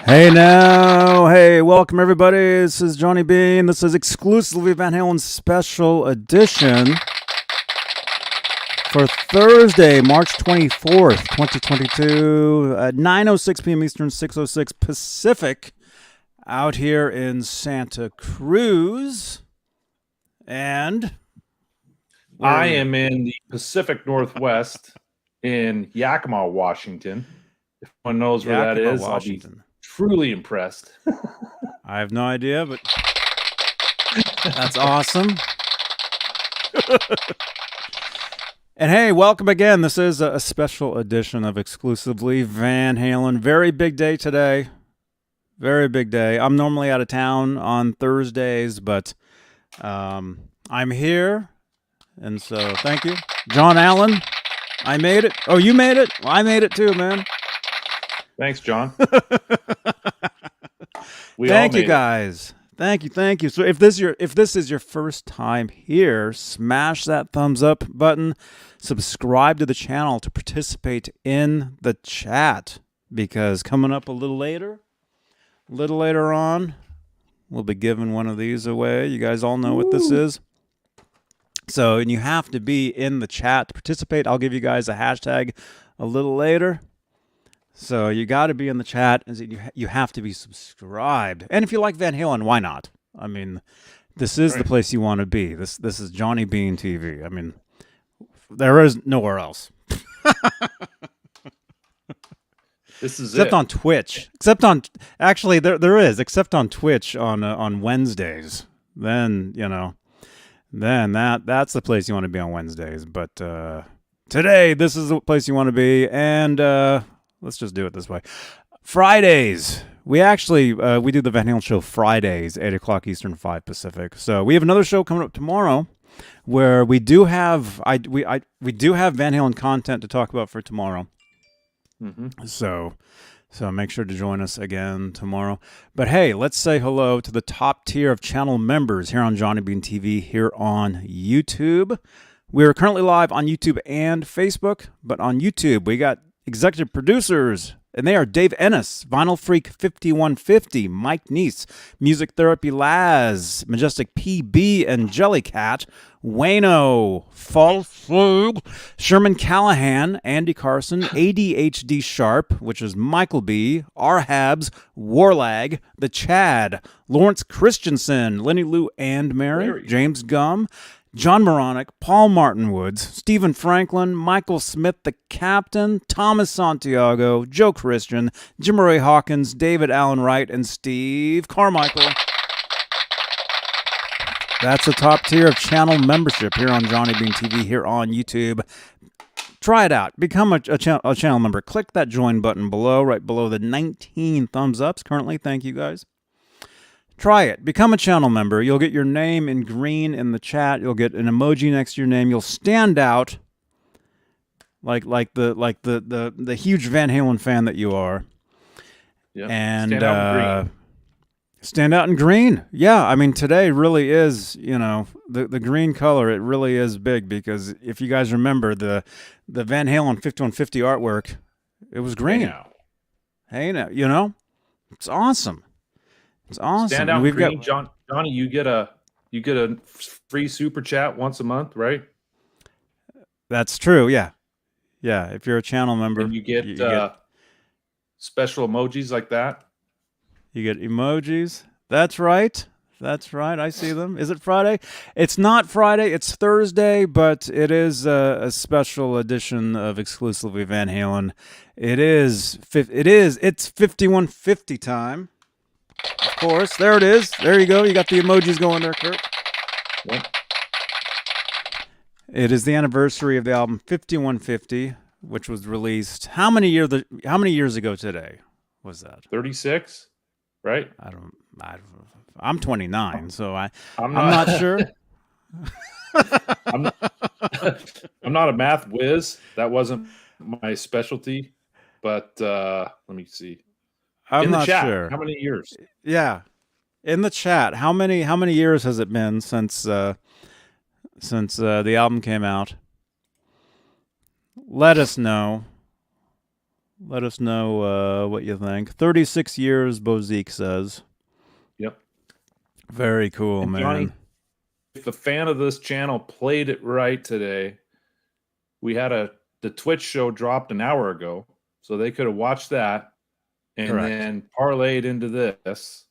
Hey now, hey, welcome everybody. This is Johnny Beane. This is exclusively Van Halen's special edition for Thursday, March 24th, 2022, at 9:06 p.m. Eastern, 6:06 Pacific, out here in Santa Cruz. And I am in the Pacific Northwest in Yakima, Washington. If anyone knows where that is, Washington. I'll be truly impressed. I have no idea, but that's awesome. And hey, welcome again. This is a special edition of exclusively Van Halen. Very big day today. Very big day. I'm normally out of town on Thursdays, but I'm here. And so thank you. John Allen, I made it. Oh, you made it? Well, I made it too, man. Thanks, John. Thank you, guys. Thank you. So if this is your first time here, smash that thumbs up button. Subscribe to the channel to participate in the chat, because coming up a little later on, we'll be giving one of these away. You guys all know what this is. So, and you have to be in the chat to participate. I'll give you guys a hashtag a little later. So you got to be in the chat, and you have to be subscribed. And if you like Van Halen, why not? I mean, this is the place you want to be. This is Johnny Beane TV. I mean, there is nowhere else. This is except on Twitch. Actually, there is, except on Twitch on Wednesdays. Then that's the place you want to be on Wednesdays. But today, this is the place you want to be, and let's just do it this way. Fridays. We actually we do the Van Halen show Fridays, 8 o'clock Eastern, 5 Pacific. So we have another show coming up tomorrow where we do have we do have Van Halen content to talk about for tomorrow. Mm-hmm. So make sure to join us again tomorrow. But hey, let's say hello to the top tier of channel members here on Johnny Beane TV here on YouTube. We're currently live on YouTube and Facebook, but on YouTube we got executive producers, and they are Dave Ennis, Vinyl Freak 5150, Mike Neese, Music Therapy Laz, Majestic PB and Jellycat, Wayno, Falfug, Sherman Callahan, Andy Carson, ADHD Sharp, which is Michael B, R-Habs, Warlag, The Chad, Lawrence Christensen, Lenny Lou and Mary, James Gum, John Moronic, Paul Martin Woods, Stephen Franklin, Michael Smith, the Captain, Thomas Santiago, Joe Christian, Jim Ray Hawkins, David Allen Wright, and Steve Carmichael. That's the top tier of channel membership here on Johnny Beane TV here on YouTube. Try it out. Become a channel member. Click that join button below, right below the 19 thumbs ups currently. Thank you, guys. Try it. Become a channel member. You'll get your name in green in the chat. You'll get an emoji next to your name. You'll stand out like the huge Van Halen fan that you are. Yeah. And stand out in green. Stand out in green. Yeah, I mean today really is, the green color. It really is big, because if you guys remember the Van Halen 5150 artwork, it was green. Hey now, it's awesome. It's awesome. Stand out green, Johnny. You get a free super chat once a month, right? That's true. Yeah. If you're a channel member, and you get special emojis like that. You get emojis. That's right. I see them. Is it Friday? It's not Friday. It's Thursday, but it is a special edition of exclusively Van Halen. It's 5150 time. Of course, there it is. There you go. You got the emojis going there, Kurt. Yep. It is the anniversary of the album 5150, which was released. How many years ago today was that? 36, right? I'm 29, so I'm not sure. I'm not a math whiz. That wasn't my specialty, but let me see. I'm not chat, sure. How many years? Yeah, in the chat, how many years has it been since the album came out? Let us know. Let us know what you think. 36 years, Bozique says. Yep. Very cool, and man. Johnny, if a fan of this channel played it right today, we had the Twitch show dropped an hour ago, so they could have watched that and Correct. then parlayed into this.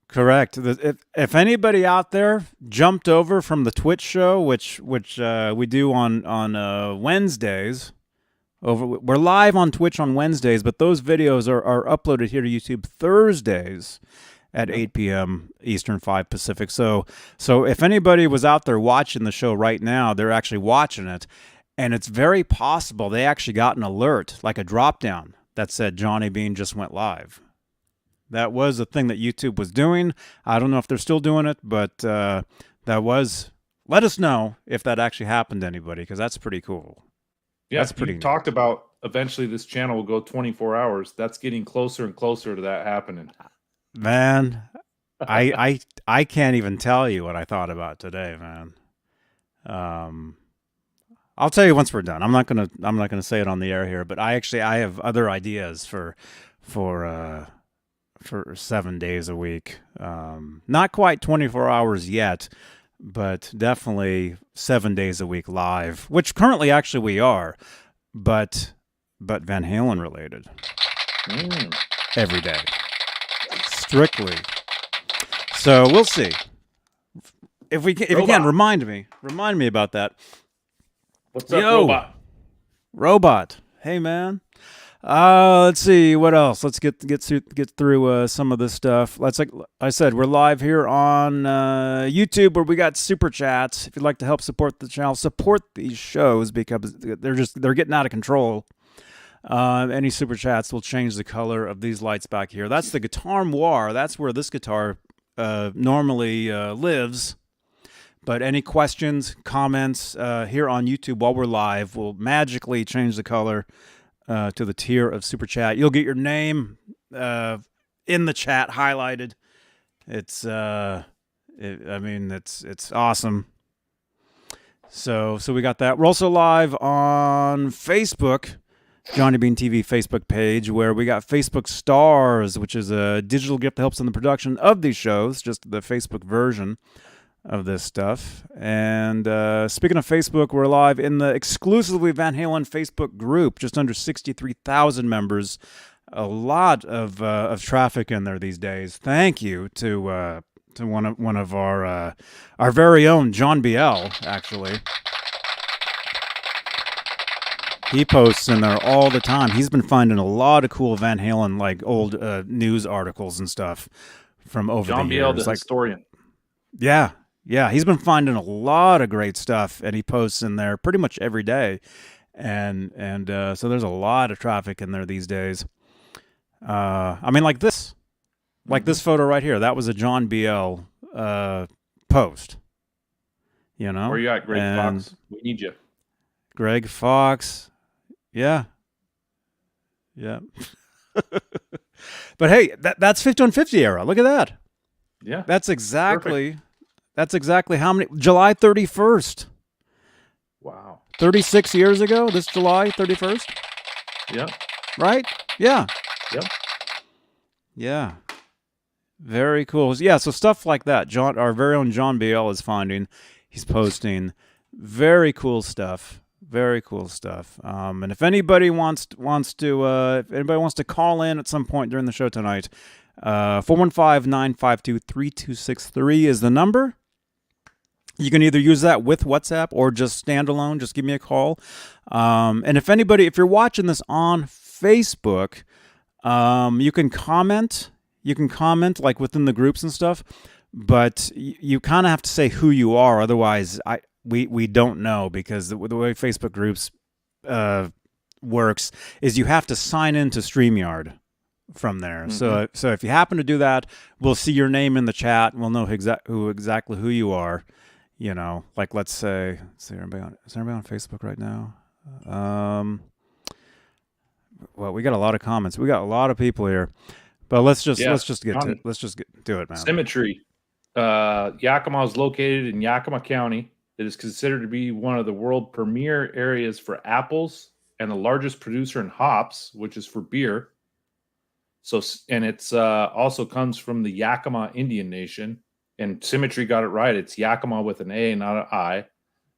Correct. If anybody out there jumped over from the Twitch show, which we do on Wednesdays, we're live on Twitch on Wednesdays, but those videos are uploaded here to YouTube Thursdays at 8 p.m. Eastern, 5 Pacific. So if anybody was out there watching the show right now, they're actually watching it, and it's very possible they actually got an alert, like a drop down that said Johnny Beane just went live. That was a thing that YouTube was doing. I don't know if they're still doing it, but that was. Let us know if that actually happened to anybody, because that's pretty cool. Yeah, that's pretty. You talked about eventually this channel will go 24 hours. That's getting closer and closer to that happening. Man, I can't even tell you what I thought about today, man. I'll tell you once we're done. I'm not gonna say it on the air here, but I have other ideas for 7 days a week. Not quite 24 hours yet, but definitely 7 days a week live, which currently actually we are, but Van Halen related. Every day. Strictly. So we'll see. If you can, remind me about that. What's up, Robot? Hey, man. Let's see what else. Let's get through some of this stuff. Like I said, we're live here on YouTube, where we got super chats. If you'd like to help support the channel, support these shows, because they're getting out of control. Any super chats will change the color of these lights back here. That's the Guitar Noir. That's where this guitar normally lives. But any questions, comments here on YouTube while we're live will magically change the color to the tier of super chat. You'll get your name in the chat highlighted. It's it's awesome. So we got that. We're also live on Facebook, Johnny Beane TV Facebook page, where we got Facebook Stars, which is a digital gift that helps in the production of these shows, just the Facebook version of this stuff. And speaking of Facebook, we're live in the exclusively Van Halen Facebook group, just under 63,000 members. A lot of traffic in there these days. Thank you to one of our very own John Biel, actually. He posts in there all the time. He's been finding a lot of cool Van Halen, like old news articles and stuff from over the years. John Biel, the historian. Yeah, he's been finding a lot of great stuff, and he posts in there pretty much every day, and so there's a lot of traffic in there these days. I mean, like this photo right here. That was a John Biel post. You know, where you at, Greg Fox? We need you, Greg Fox. Yeah. But hey, that's 50 on 50 era. Look at that. Yeah, that's exactly. Perfect. That's exactly how many? July 31st. Wow. 36 years ago, this July 31st? Yeah. Right? Yeah. Yep. Yeah. Very cool. Yeah, so stuff like that. Our very own John Biel is finding. He's posting very cool stuff. Very cool stuff. And if anybody wants to call in at some point during the show tonight, 415-952-3263 is the number. You can either use that with WhatsApp or just standalone. Just give me a call. And if you're watching this on Facebook, you can comment. You can comment like within the groups and stuff, but you kind of have to say who you are. Otherwise, we don't know, because the way Facebook groups works is you have to sign into StreamYard from there. Mm-hmm. So if you happen to do that, we'll see your name in the chat. We'll know exactly who you are. You know, like let's say, is everybody on Facebook right now? Well, we got a lot of comments. We got a lot of people here, but let's just get to it, man. Symmetry. Yakima is located in Yakima County. It is considered to be one of the world premier areas for apples and the largest producer in hops, which is for beer. So, and it's also comes from the Yakima Indian Nation. And Symmetry got it right. It's Yakima with an A, not an I.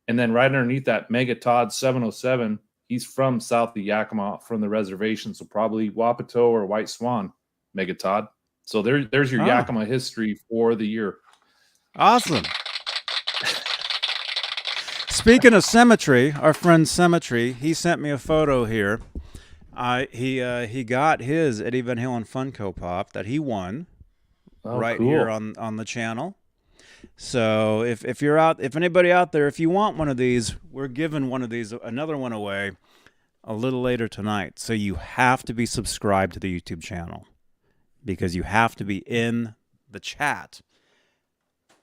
And then right underneath that, Mega Todd 707. He's from south of Yakima, from the reservation, so probably Wapato or White Swan, Mega Todd. So there's your Yakima history for the year. Awesome. Speaking of Symmetry, our friend Symmetry, he sent me a photo here. He got his Eddie Van Halen Funko Pop that he won here on the channel. So if anybody out there, if you want one of these, we're giving another one away a little later tonight. So you have to be subscribed to the YouTube channel because you have to be in the chat.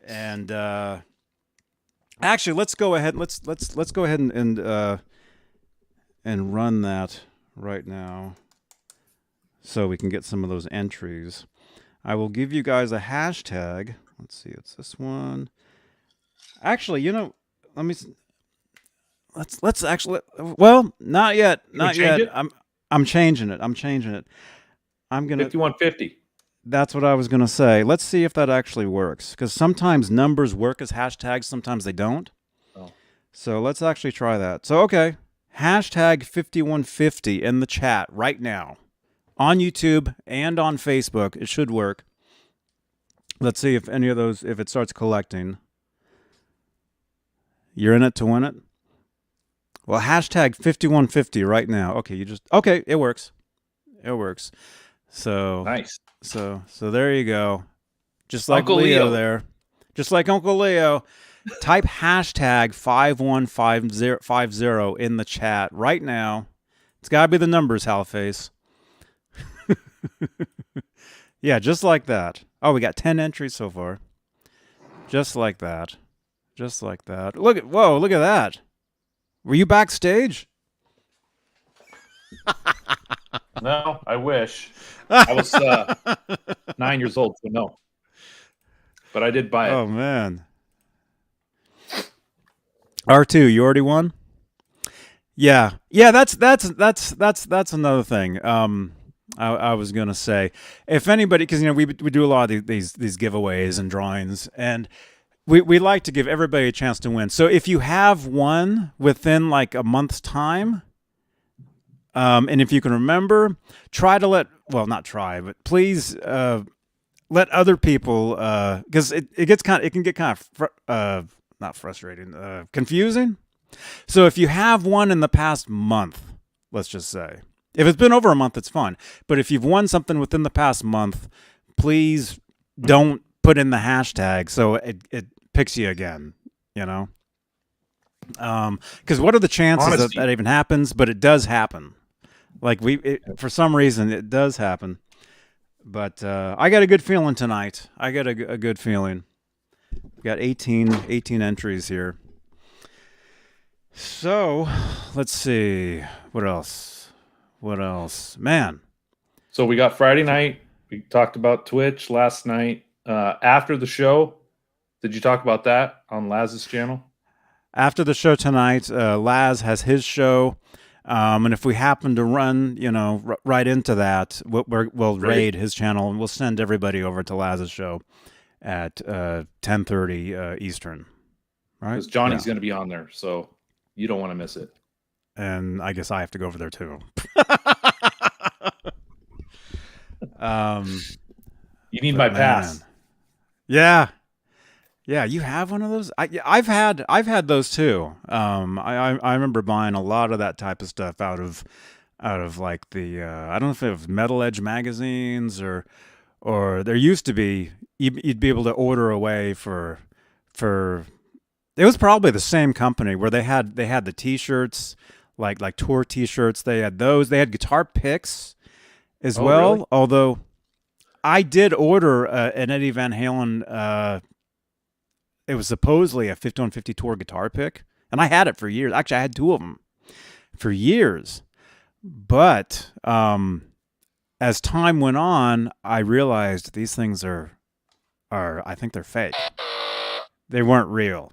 And actually, let's go ahead. Let's go ahead and run that right now, so we can get some of those entries. I will give you guys a hashtag. Let's see, it's this one. Actually, let's actually. Well, not yet. Not yet. I'm changing it. I'm gonna 5150. That's what I was gonna say. Let's see if that actually works, because sometimes numbers work as hashtags, sometimes they don't. Oh. So let's actually try that. So okay, hashtag 5150 in the chat right now, on YouTube and on Facebook. It should work. Let's see if any of those, if it starts collecting. You're in it to win it? Well, hashtag 5150 right now. Okay, okay, it works. It works. So nice. So there you go. Just like Uncle Leo there. Just like Uncle Leo. Type hashtag 5150 in the chat right now. It's got to be the numbers, Halface. Yeah, just like that. Oh, we got 10 entries so far. Just like that. Just like that. Look at that. Were you backstage? No, I wish. I was 9 years old, so no. But I did buy it. Oh man. R2, you already won? Yeah. That's another thing. I was gonna say, if anybody, because we do a lot of these giveaways and drawings, and we like to give everybody a chance to win. So if you have one within like a month's time, and if you can remember, please let other people, because it can get kind of not frustrating, confusing. So if you have one in the past month, let's just say. If it's been over a month, it's fine. But if you've won something within the past month, please don't put in the hashtag so it picks you again, Because what are the chances that even happens? But it does happen. Like for some reason, it does happen. But I got a good feeling tonight. I got a good feeling. We got 18 entries here. So let's see. What else? Man. So we got Friday night. We talked about Twitch last night. After the show, did you talk about that on Laz's channel? After the show tonight, Laz has his show. And if we happen to run, right into that, we'll raid his channel and we'll send everybody over to Laz's show at 10:30 Eastern. Right? Because Johnny's going to be on there, so you don't want to miss it. And I guess I have to go over there too. You need my pass. Yeah, you have one of those. I've had those too. I remember buying a lot of that type of stuff out of like the I don't know if it was Metal Edge magazines or there used to be you'd be able to order away for. It was probably the same company where they had the T-shirts, like tour T-shirts. They had those. They had guitar picks as well. Really? Although I did order an Eddie Van Halen. It was supposedly a 5150 tour guitar pick, and I had it for years. Actually, I had two of them for years. But as time went on, I realized these things are I think they're fake. They weren't real.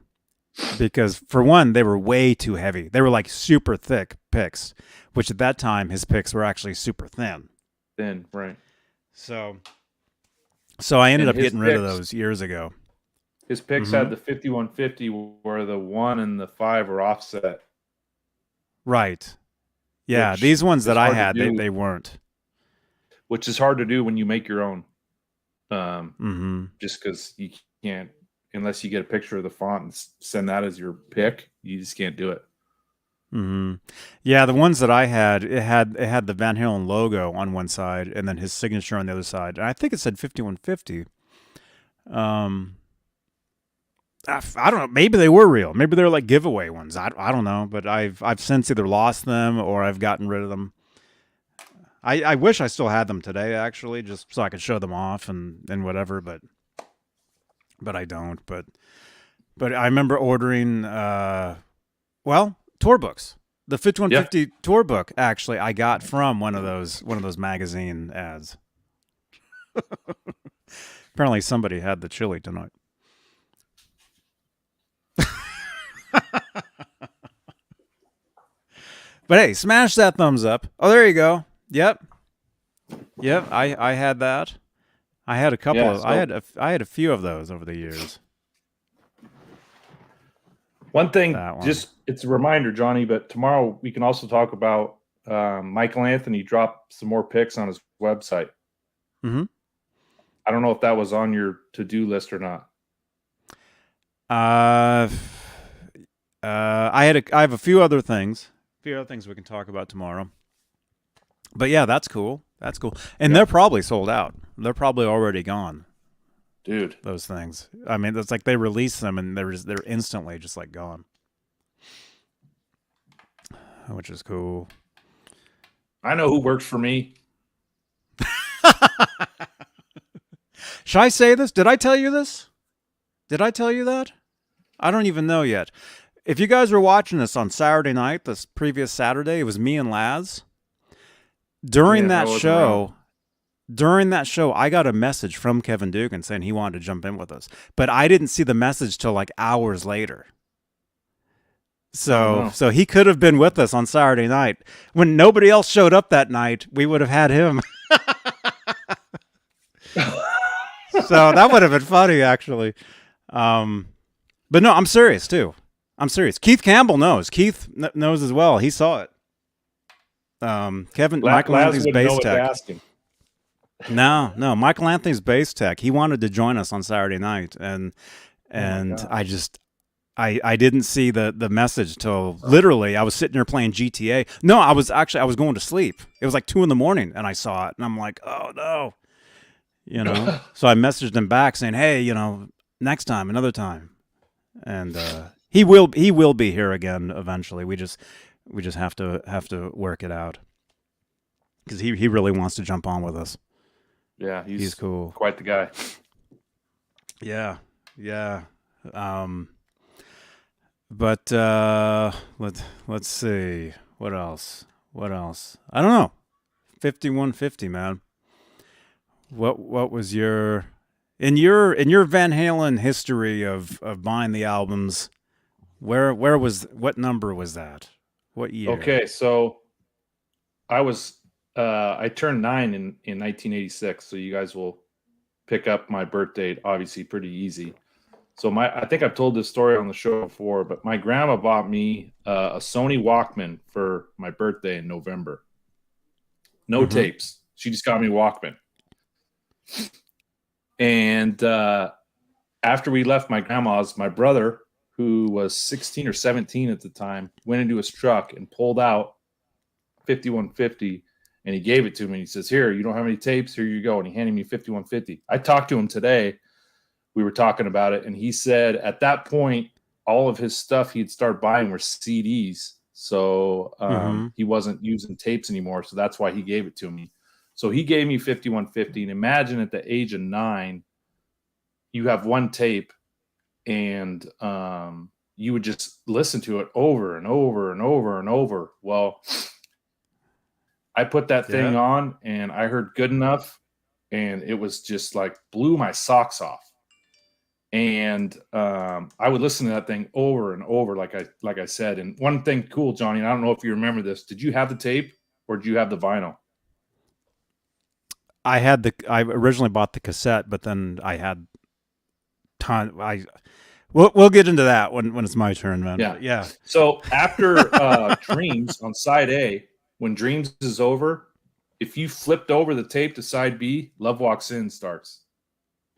Because for one, they were way too heavy. They were like super thick, picks, which at that time his picks were actually super thin. Then right. So I ended And up getting rid of those years ago. His picks had the 5150 where the 1 and the 5 were offset. Right. Yeah, these ones that I had, they weren't. Which is hard to do when you make your own. Just because you can't, unless you get a picture of the font and send that as your pick, you just can't do it. Yeah, the ones that I had, it had the Van Halen logo on one side and then his signature on the other side, and I think it said 5150. I don't know. Maybe they were real. Maybe they're like giveaway ones. I don't know. But I've since either lost them or I've gotten rid of them. I wish I still had them today, actually, just so I could show them off and whatever. But I don't. But I remember ordering tour books. The 5150 tour book, actually, I got from one of those magazine ads. Apparently, somebody had the chili tonight. But hey, smash that thumbs up. Oh, there you go. Yep. I had that. I had a couple of. I had a few of those over the years. One thing, just it's a reminder, Johnny. But tomorrow we can also talk about Michael Anthony dropped some more picks on his website. I don't know if that was on your to-do list or not. I have a few other things. We can talk about tomorrow. But yeah, that's cool. And they're probably sold out. They're probably already gone. Dude. Those things. I mean, it's like they release them and they're instantly just like gone. Which is cool. I know who works for me. Should I say this? Did I tell you this? Did I tell you that? I don't even know yet. If you guys were watching this on Saturday night, this previous Saturday, it was me and Laz. During that show, I got a message from Kevin Dugan saying he wanted to jump in with us. But I didn't see the message till like hours later. So he could have been with us on Saturday night. When nobody else showed up that night, we would have had him. So that would have been funny, actually. But no, I'm serious, too. I'm serious. Keith Campbell knows. Keith knows as well. He saw it. Michael Anthony's bass tech. No, Michael Anthony's bass tech. He wanted to join us on Saturday night, and I didn't see the message till literally I was sitting there playing GTA. No, I was going to sleep. It was like 2 a.m, and I saw it, and I'm like, oh no, So I messaged him back saying, hey, next time, another time, and he will be here again eventually. We just have to work it out because he really wants to jump on with us. Yeah, he's cool. Quite the guy. Yeah. But let's see what else. I don't know. 5150, man. What was your in your Van Halen history of buying the albums? What number was that? What year? Okay, so I turned 9 in 1986, so you guys will pick up my birth date obviously pretty easy. So I think I've told this story on the show before, but my grandma bought me a Sony Walkman for my birthday in November. No tapes. She just got me Walkman. And after we left my grandma's, my brother, who was 16 or 17 at the time, went into his truck and pulled out 5150, and he gave it to me. He says, here, you don't have any tapes? Here you go. And he handed me 5150. I talked to him today. We were talking about it, and he said at that point, all of his stuff he'd start buying were CDs. So he wasn't using tapes anymore. So that's why he gave it to me. So he gave me 5150. And imagine at the age of 9, you have one tape, and you would just listen to it over and over and over and over. Well, I put that thing on, and I heard Good Enough, and it was just like blew my socks off. And I would listen to that thing over and over, like I said. And one thing cool, Johnny, and I don't know if you remember this, did you have the tape or did you have the vinyl? I originally bought the cassette, but then I had we'll get into that when it's my turn, man. Yeah. But yeah. So after Dreams on side A, when Dreams is over, if you flipped over the tape to side B, Love Walks In starts.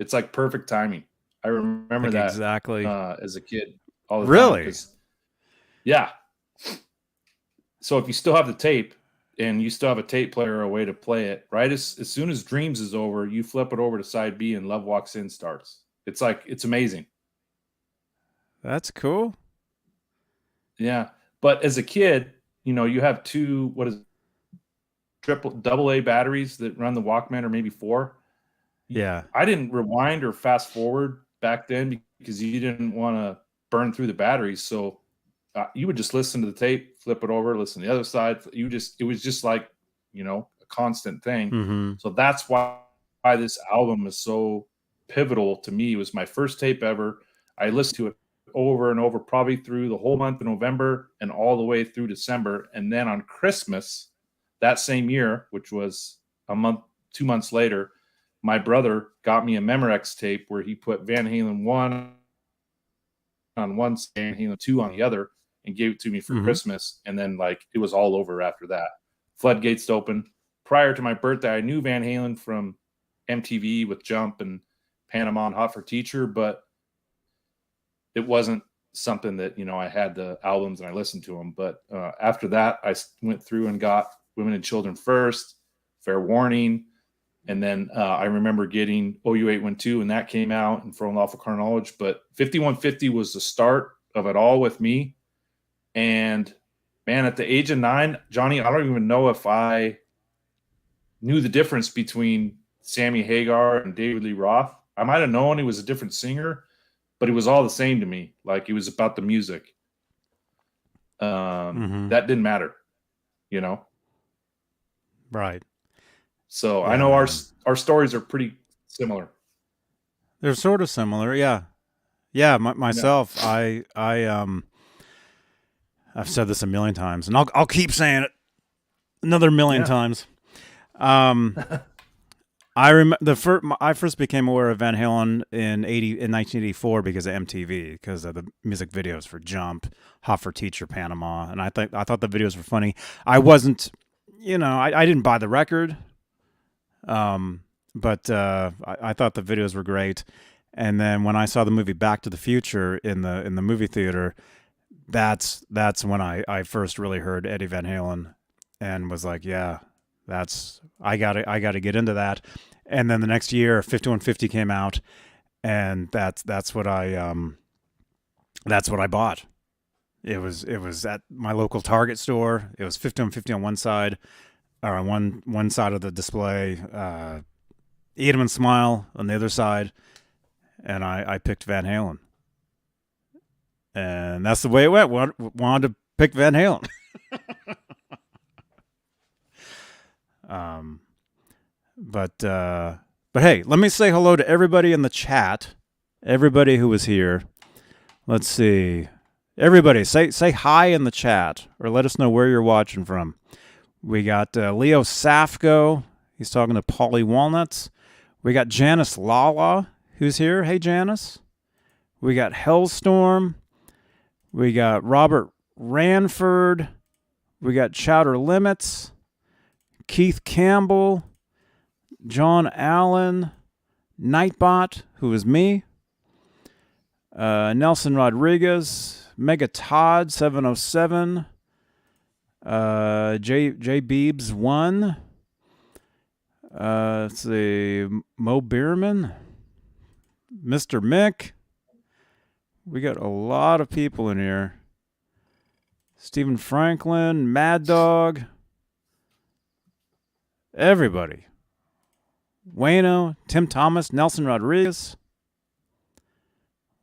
It's like perfect timing. I remember Like that exactly. as a kid all the time Really? because, yeah. So if you still have the tape and you still have a tape player or a way to play it, right? As soon as Dreams is over, you flip it over to side B and Love Walks In starts. It's amazing. That's cool. Yeah. But as a kid, you have two, what is it, double A batteries that run the Walkman, or maybe four. Yeah. I didn't rewind or fast forward back then because you didn't want to burn through the batteries. So you would just listen to the tape, flip it over, listen to the other side. It was just like, a constant thing. Mm-hmm. So that's why this album is so pivotal to me. It was my first tape ever. I listened to it over and over, probably through the whole month of November and all the way through December. And then on Christmas that same year, which was 2 months later, my brother got me a Memorex tape where he put Van Halen 1 on one side, Van Halen 2 on the other, and gave it to me for Christmas. And then, it was all over after that. Floodgates open. Prior to my birthday, I knew Van Halen from MTV with Jump and Panama and Hot for Teacher, but it wasn't something that, I had the albums and I listened to them. But after that, I went through and got Women and Children First, Fair Warning. And then I remember getting OU812 when that came out, and For Unlawful Carnal Knowledge. But 5150 was the start of it all with me. And man, at the age of 9, Johnny, I don't even know if I knew the difference between Sammy Hagar and David Lee Roth. I might have known he was a different singer, but it was all the same to me. Like, it was about the music. That didn't matter, Right. So Yeah, I know man. our stories are pretty similar. They're sort of similar. Yeah. Yeah. Myself, I've said this a million times, and I'll keep saying it another million times. I remember I first became aware of Van Halen in 1984 because of MTV, because of the music videos for Jump, Hot for Teacher, Panama, and I thought the videos were funny. I wasn't, I didn't buy the record, but I thought the videos were great. And then when I saw the movie Back to the Future in the movie theater, that's when I first really heard Eddie Van Halen, and was like, yeah, I gotta get into that. And then the next year 5150 came out, and that's what I bought. It was at my local Target store. It was 5150 on one side, or on one side of the display, Eat 'em and Smile on the other side, and I picked Van Halen. And that's the way it went. Wanted to pick Van Halen. But hey, let me say hello to everybody in the chat. Everybody who was here. Let's see. Everybody, say hi in the chat, or let us know where you're watching from. We got Leo Safko. He's talking to Polly Walnuts. We got Janice Lala, who's here. Hey, Janice. We got Hellstorm. We got Robert Ranford. We got Chowder Limits. Keith Campbell. John Allen. Nightbot, who is me. Nelson Rodriguez. Mega Todd 707. J Beebs 1. Let's see. Mo Bierman. Mr. Mick. We got a lot of people in here. Stephen Franklin, Mad Dog. Everybody. Wayno, Tim Thomas, Nelson Rodriguez.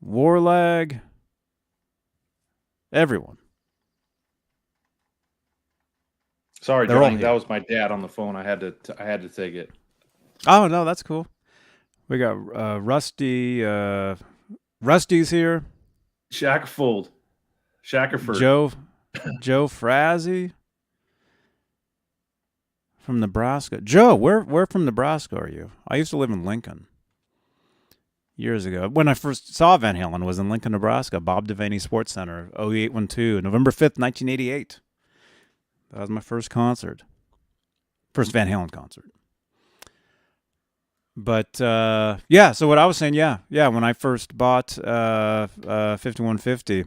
Warlag. Everyone. Sorry, They're all Johnny, here. that was my dad on the phone. I had to take it. Oh, no, that's cool. We got Rusty Rusty's here. Shackerfold. Joe Frazzy from Nebraska. Joe, where from Nebraska are you? I used to live in Lincoln years ago. When I first saw Van Halen was in Lincoln, Nebraska, Bob Devaney Sports Center, 0812, November 5th, 1988. That was my first concert. First Van Halen concert. But yeah, so what I was saying, yeah, when I first bought 5150,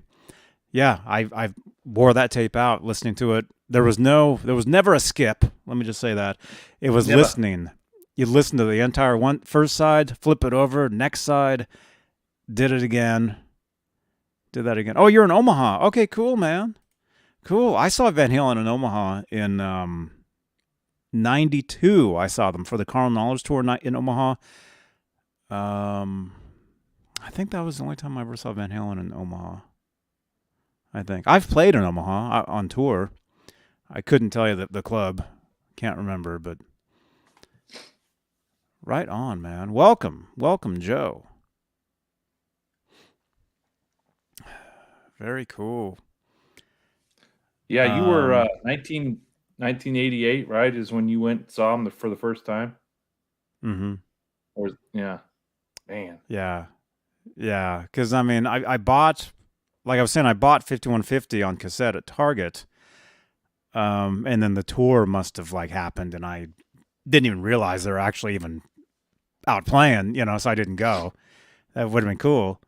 yeah, I wore that tape out, listening to it. There was never a skip. Let me just say that. It was Never. listening. You listen to the entire first side, flip it over, next side, did it again, did that again. Oh, you're in Omaha. Okay, cool, man. Cool. I saw Van Halen in Omaha in 92. I saw them for the Carl Knowledge Tour in Omaha. I think that was the only time I ever saw Van Halen in Omaha. I think I've played in Omaha on tour. I couldn't tell you the club. Can't remember, but right on, man. Welcome, Joe. Very cool. Yeah, you were 1988, right? Is when you went saw him for the first time. Mm-hmm. Or yeah, man. Yeah. Because I mean, I bought, like I was saying, I bought 5150 on cassette at Target, and then the tour must have like happened, and I didn't even realize they were actually even out playing, so I didn't go. That would have been cool.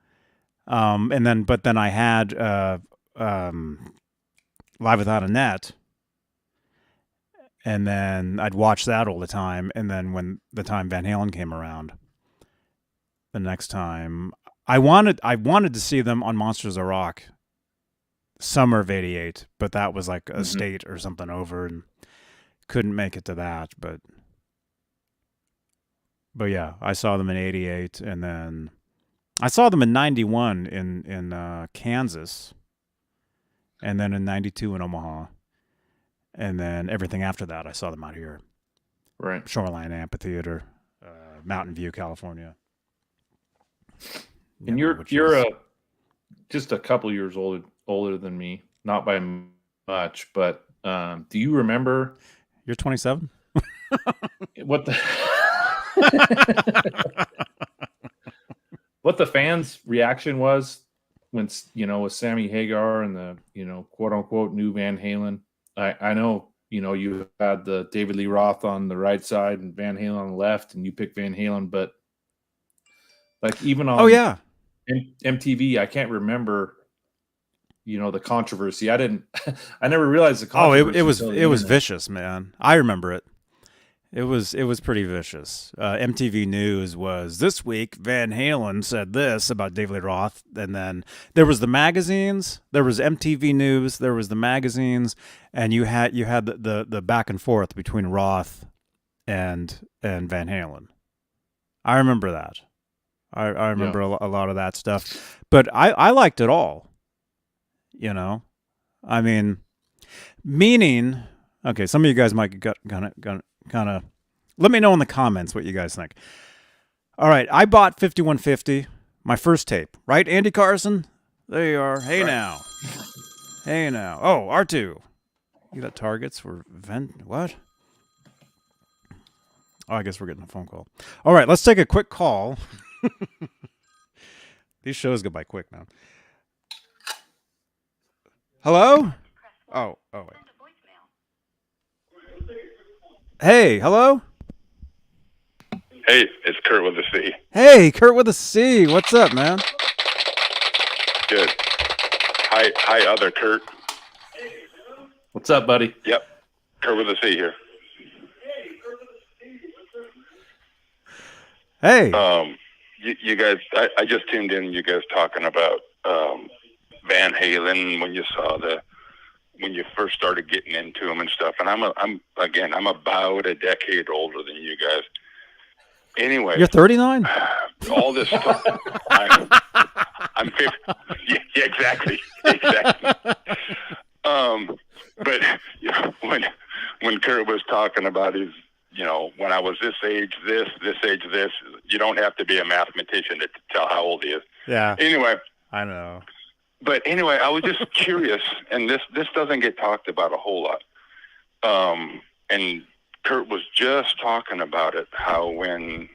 But then I had Live Without a Net, and then I'd watch that all the time. And then when the time Van Halen came around, the next time I wanted to see them on Monsters of Rock, summer of '88, but that was like a state or something over, and couldn't make it to that. But yeah, I saw them in '88, and then I saw them in '91 in Kansas, and then in '92 in Omaha, and then everything after that I saw them out here, Right. Shoreline Amphitheater, Mountain View, California. And you're just a couple years older than me, not by much, but do you remember? You're 27. What the what the fans' reaction was when with Sammy Hagar and the quote unquote new Van Halen. I know you had the David Lee Roth on the right side and Van Halen on the left, and you picked Van Halen, but like even on MTV, I can't remember the controversy. I never realized the controversy. It was vicious, man. I remember it. It was pretty vicious. MTV News was, this week Van Halen said this about David Lee Roth, and then there was the magazines, there was MTV News, there was the magazines, and you had the back and forth between Roth and Van Halen. I remember that. I remember a lot of that stuff, but I liked it all. I mean, meaning, okay, some of you guys might kind of let me know in the comments what you guys think. All right, I bought 5150, my first tape, right, Andy Carson? There you are. Hey, right. Hey now. Oh, R2. You got targets for what? Oh, I guess we're getting a phone call. All right, let's take a quick call. These shows go by quick now. Hello? Oh, wait. Hey, hello? Hey, it's Kurt with a C. Hey, Kurt with a C. What's up, man? Good. Hi, other Kurt. What's up, buddy? Yep. Kurt with a C here. Hey. You guys, I just tuned in. You guys talking about Van Halen when you first started getting into them and stuff. And I'm about a decade older than you guys. Anyway, you're 39. All this stuff. I'm 50. Yeah, exactly. But when Kurt was talking about his, when I was this age, this, You don't have to be a mathematician to tell how old he is. Yeah. Anyway, I know. but anyway, I was just curious, and this doesn't get talked about a whole lot. And Kurt was just talking about it, how when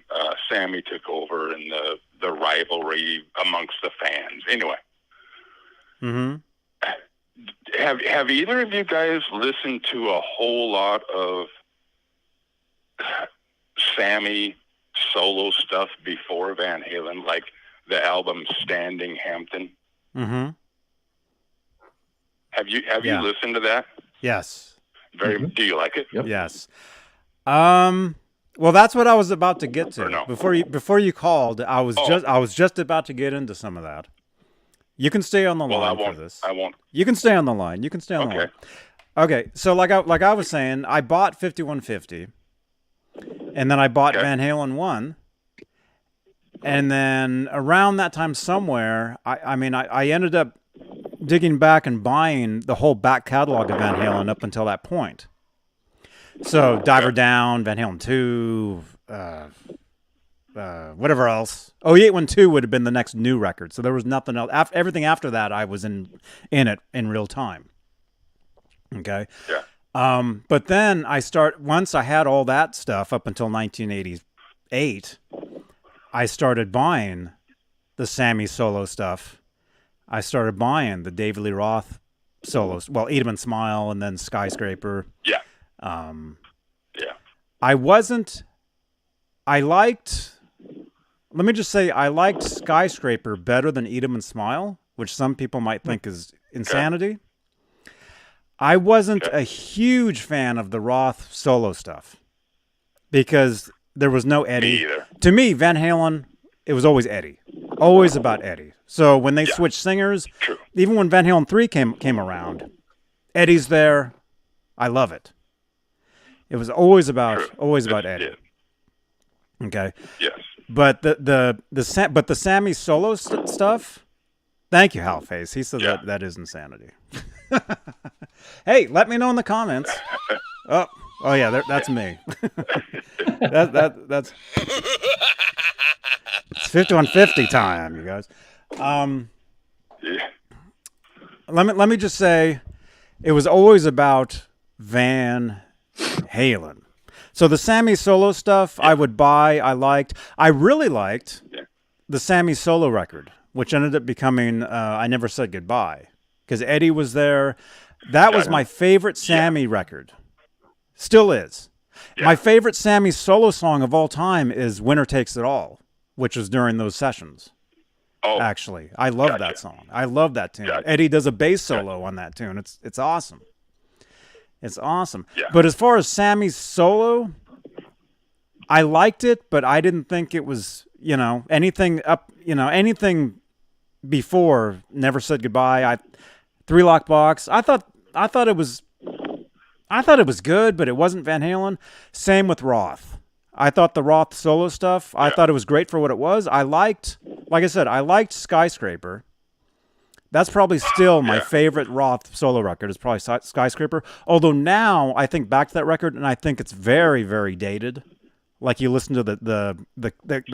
Sammy took over and the rivalry amongst the fans. Anyway, have either of you guys listened to a whole lot of Sammy solo stuff before Van Halen, like the album Standing Hampton? Have you listened to that? Yes. Do you like it? Yep. Yes. Well, that's what I was about to get to. Or no? Before you called, I was just about to get into some of that. You can stay on the line for this. I won't. You can stay on the line. You can stay on the line. Okay. So like I was saying, I bought 5150, and then I bought Van Halen 1. And then around that time somewhere, I ended up digging back and buying the whole back catalog of Van Halen up until that point. So Diver Down, Van Halen 2, whatever else. 0812 would have been the next new record. So there was nothing else. Everything after that, I was in it in real time. Okay. Yeah. But then once I had all that stuff up until 1988, I started buying the Sammy solo stuff. I started buying the David Lee Roth solos. Well, Eat 'Em and Smile, and then Skyscraper. Yeah. Let me just say, I liked Skyscraper better than Eat 'Em and Smile, which some people might think is insanity. I wasn't a huge fan of the Roth solo stuff because there was no Eddie. Me either. To me, Van Halen, it was always Eddie. Always about Eddie. So when they switched singers, even when Van Halen 3 came around, Eddie's there. I love it. It was always about Eddie. Okay. Yes. But the Sammy solo stuff. Thank you, Halface. He said that is insanity. Hey, let me know in the comments. Oh yeah, that's me. That's it's 5150 time, you guys. Let me just say, it was always about Van Halen. So the Sammy solo stuff I would buy, I liked. I really liked the Sammy solo record, which ended up becoming I Never Said Goodbye, because Eddie was there. That was my favorite Sammy record. Still is. Yeah. My favorite Sammy solo song of all time is Winner Takes It All, which was during those sessions. Oh, actually, I love that song. I love that tune. Eddie does a bass solo on that tune. It's awesome. It's awesome. Yeah. But as far as Sammy's solo, I liked it, but I didn't think it was, anything before Never Said Goodbye. Three Lock Box. I thought it was good, but it wasn't Van Halen. Same with Roth. I thought the Roth solo stuff, I thought it was great for what it was. I liked Skyscraper. That's probably still my favorite Roth solo record, is probably Skyscraper. Although now I think back to that record and I think it's very, very dated. Like you listen to the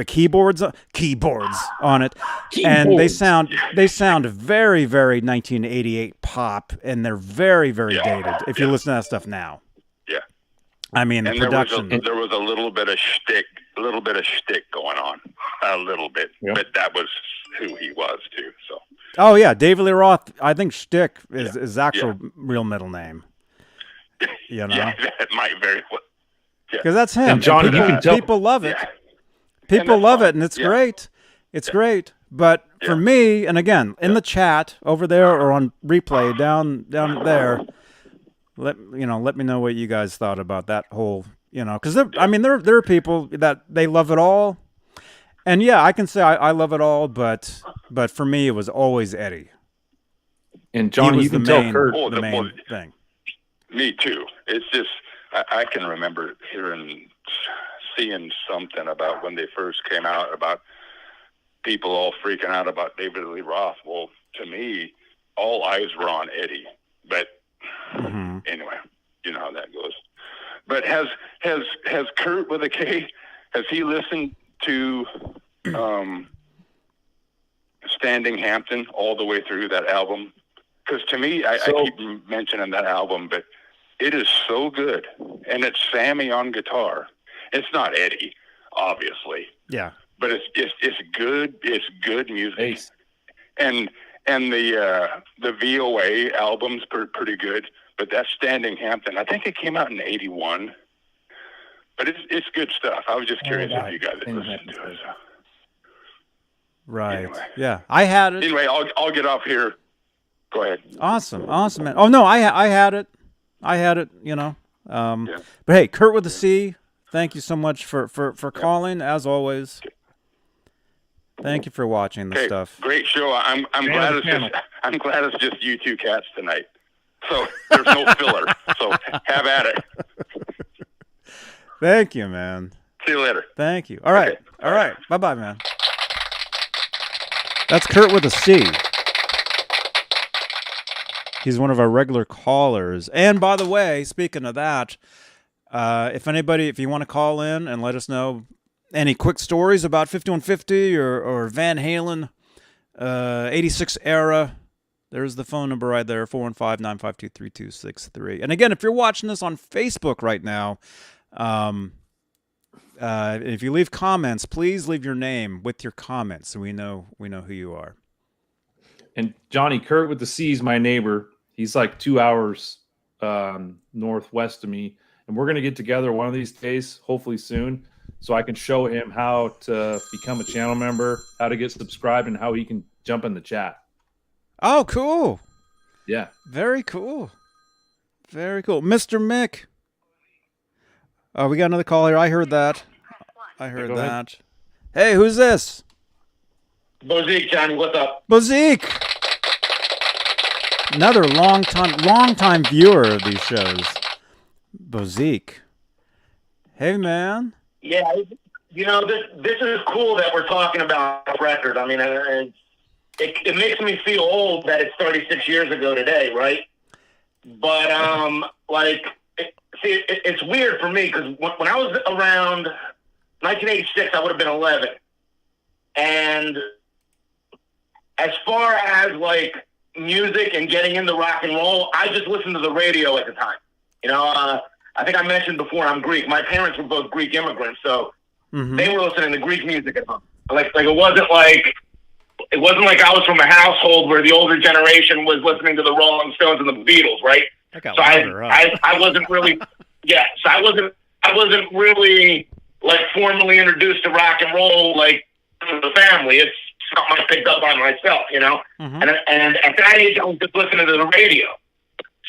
keyboards on it, and they sound very, very 1988 pop, and they're very, very dated. If you listen to that stuff now, I mean, the production. There was a little bit of shtick going on, a little bit, but that was who he was too. So. Oh yeah, David Lee Roth. I think shtick is his actual real middle name. You know, that might very well. Because that's him. And John, people love it. People love it, and it's great. It's great. But for me, and again, in the chat over there or on replay down there, let me know what you guys thought about that whole. Because there are people that they love it all, and I can say I love it all, but for me, it was always Eddie. And John, you can tell Kurt the main thing. Me too. It's just. I can remember seeing something about when they first came out about people all freaking out about David Lee Roth. Well, to me, all eyes were on Eddie. But anyway, you know how that goes. But has Kurt with a K, has he listened to Standing Hampton all the way through that album? Because to me, I keep mentioning that album, but it is so good. And it's Sammy on guitar. It's not Eddie, obviously. Yeah. But it's good. It's good music. Ace. And the VOA album's pretty good. But that Standing Hampton, I think it came out in '81. But it's good stuff. I was just curious if you guys had listened to it. So. Right. Anyway. Yeah. I had it. Anyway, I'll get off here. Go ahead. Awesome, man. Oh no, I had it. You know. Yeah. But hey, Kurt with a C. Thank you so much for calling, as always. Thank you for watching the stuff. Great show. I'm glad it's just you two cats tonight. So there's no filler. So have at it. Thank you, man. See you later. Thank you. All right. Okay. All right. Bye-bye, man. That's Kurt with a C. He's one of our regular callers. And by the way, speaking of that, if you want to call in and let us know any quick stories about 5150 or Van Halen, 86 era, there's the phone number right there, 415-952-3263. And again, if you're watching this on Facebook right now, if you leave comments, please leave your name with your comments so we know who you are. And Johnny, Kurt with the C is my neighbor. He's like 2 hours northwest of me. And we're going to get together one of these days, hopefully soon, so I can show him how to become a channel member, how to get subscribed, and how he can jump in the chat. Oh, cool. Yeah. Very cool. Very cool. Mr. Mick. Oh, we got another call here. I heard that. Go ahead. Hey, who's this? Bozique, Johnny, what's up? Bozique. Another long time viewer of these shows. Bozique. Hey, man. Yeah, this is cool that we're talking about the record. I mean, it makes me feel old that it's 36 years ago today, right? But it's weird for me because when I was around 1986, I would have been 11, and as far as like music and getting into rock and roll, I just listened to the radio at the time. I think I mentioned before I'm Greek. My parents were both Greek immigrants, so they were listening to Greek music at home. Like it wasn't like I was from a household where the older generation was listening to the Rolling Stones and the Beatles, right? I wasn't really, So I wasn't really like formally introduced to rock and roll like in the family. It's something I picked up on myself, And at that age, I was just listening to the radio.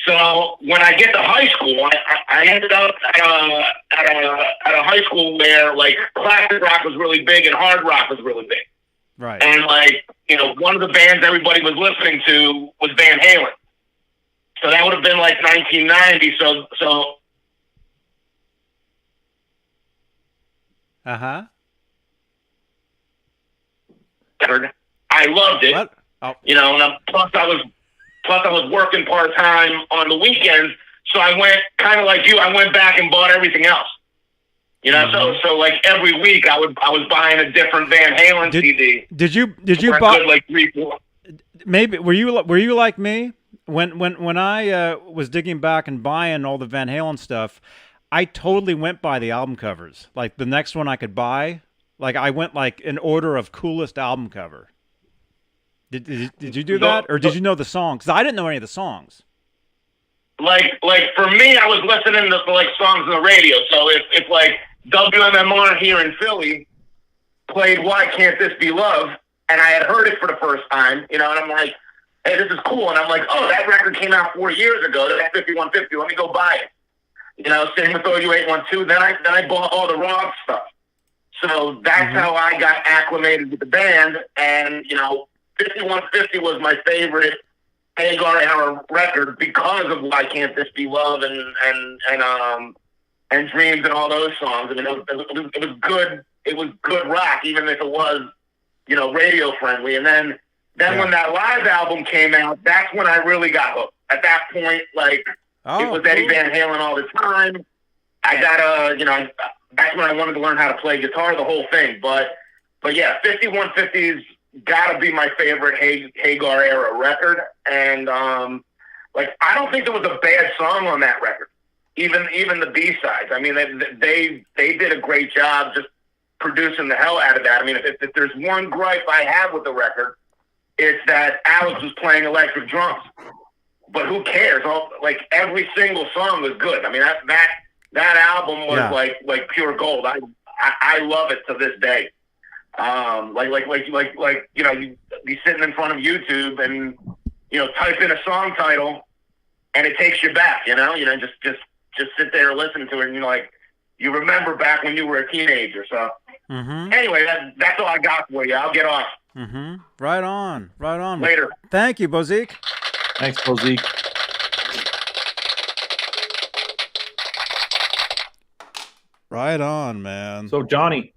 So when I get to high school, I ended up at a high school where like classic rock was really big and hard rock was really big. Right. And one of the bands everybody was listening to was Van Halen. So that would have been like 1990. So. I loved it. What? Oh. And plus I was working part-time on the weekends, so I went kind of like you. I went back and bought everything else. So like every week I was buying a different Van Halen CD. Did you buy like 3-4? Maybe were you like me when I was digging back and buying all the Van Halen stuff? I totally went by the album covers. Like the next one I could buy, like I went like in order of coolest album cover. Did you do that, or did you know the songs? Because I didn't know any of the songs. Like for me, I was listening to like songs on the radio. So if like WMMR here in Philly played "Why Can't This Be Love," and I had heard it for the first time, and I'm like, hey, this is cool, and I'm like, oh, that record came out 4 years ago. That's 5150. Let me go buy it. Same with OU812. Then I bought all the Roth stuff. So that's how I got acclimated with the band, and 5150 was my favorite Hagar era record because of "Why Can't This Be Love" and "Dreams" and all those songs. I mean, it was good. It was good rock, even if it was, radio friendly. And then when that live album came out, that's when I really got hooked. At that point, it was Eddie Van Halen all the time, I got that's when I wanted to learn how to play guitar, the whole thing. But yeah, 5150's got to be my favorite Hagar era record. And like, I don't think there was a bad song on that record. Even the B-sides. I mean, they did a great job just producing the hell out of that. I mean, if there's one gripe I have with the record, it's that Alex was playing electric drums. But who cares? Like, every single song was good. I mean, that album was like pure gold. I love it to this day. Like you be sitting in front of YouTube and type in a song title and it takes you back. Just sit there and listen to it, and you remember back when you were a teenager. So anyway, that's all I got for you. I'll get off. Right on. Later. Thank you, Bozique. Thanks, Bozique. Right on, man. So, Johnny,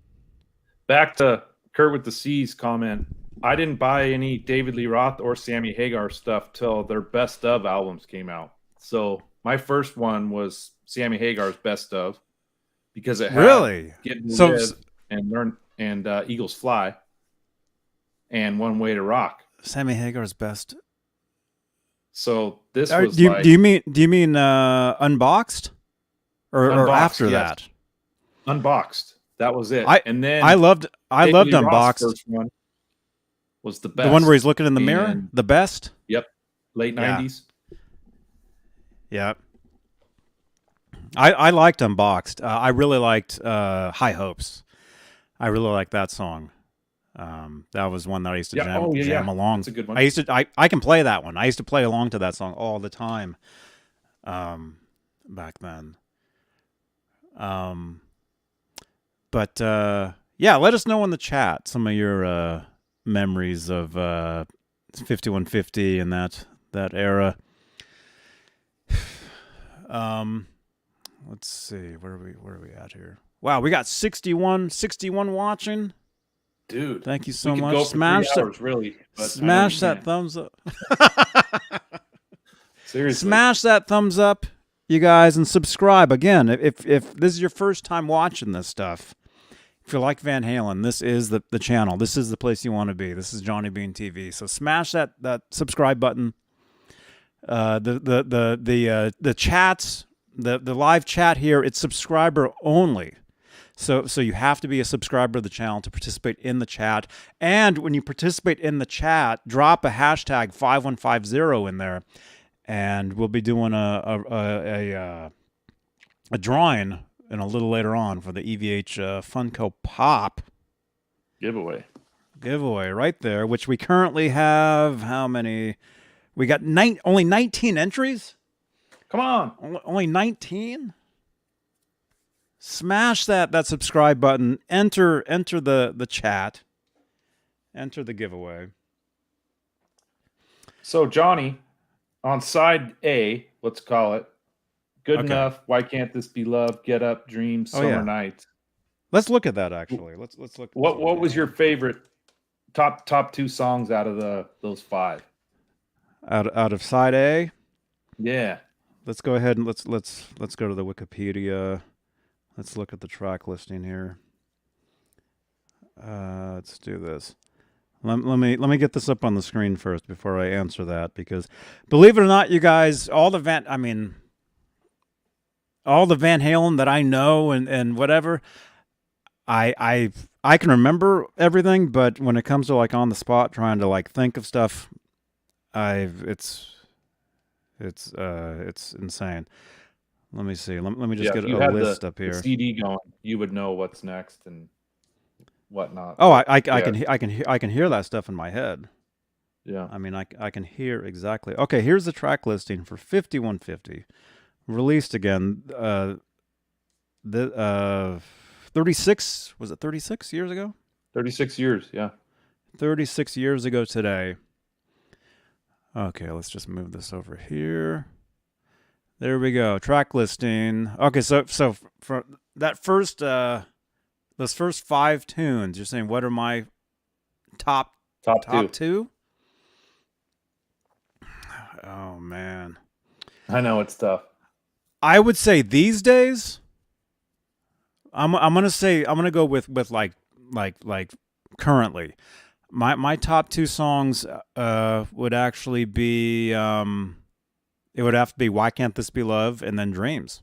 back to Kurt with the C's comment. I didn't buy any David Lee Roth or Sammy Hagar stuff till their best of albums came out. So my first one was Sammy Hagar's best of, because it had really Get to Live and Learn and Eagles Fly and One Way to Rock. Sammy Hagar's best. So this do was you mean Unboxed or after yes. that? Unboxed. That was it. And then I loved Unboxed. First one was the best. The one where he's looking in the mirror. The best. Yep. Late 90s. Yep. I liked Unboxed. I really liked High Hopes. I really liked that song. That was one that I used to jam along. That's a good one. I can play that one. I used to play along to that song all the time. Back then. But let us know in the chat some of your memories of 5150 and that era. Let's see, where are we at here? Wow, we got 61 watching. Dude, thank you so we much. Could go for smash 3 hours, really. Smash that thumbs up. Seriously, smash that thumbs up, you guys, and subscribe again. If this is your first time watching this stuff, if you like Van Halen, this is the channel. This is the place you want to be. This is Johnny Beane TV. So smash that subscribe button. The chats, the live chat here, it's subscriber only. So you have to be a subscriber of the channel to participate in the chat. And when you participate in the chat, drop a hashtag 5150 in there, and we'll be doing a drawing in a little later on for the EVH Funko Pop giveaway right there, which we currently have how many? We got only 19 entries. Come on, only 19. Smash that subscribe button. Enter the chat. Enter the giveaway. So Johnny, on side A, let's call it, Good Enough, Why Can't This Be Love, Get Up, Dreams, Summer Nights. Let's look at that actually. Let's look. What was your favorite top 2 songs out of those 5? Out of side A? Yeah. Let's go ahead and let's go to the Wikipedia. Let's look at the track listing here. Let's do this. Let me get this up on the screen first before I answer that, because believe it or not, you guys, all the Van Halen that I know and whatever, I can remember everything, but when it comes to like on the spot trying to like think of stuff, it's insane. Let me see. Let me just get a list up here. The CD going, you would know what's next and whatnot. Oh, I can hear that stuff in my head. Yeah. I mean, I can hear exactly. Okay, here's the track listing for 5150, released again. 36 was it 36 years ago? 36 years, yeah. 36 years ago today. Okay, let's just move this over here. There we go. Track listing. Okay, so for that first those first 5 tunes, you're saying what are my top two? Oh man. I know it's tough. I would say These Days I'm gonna go with like currently. My top two songs would actually be it would have to be Why Can't This Be Love and then Dreams.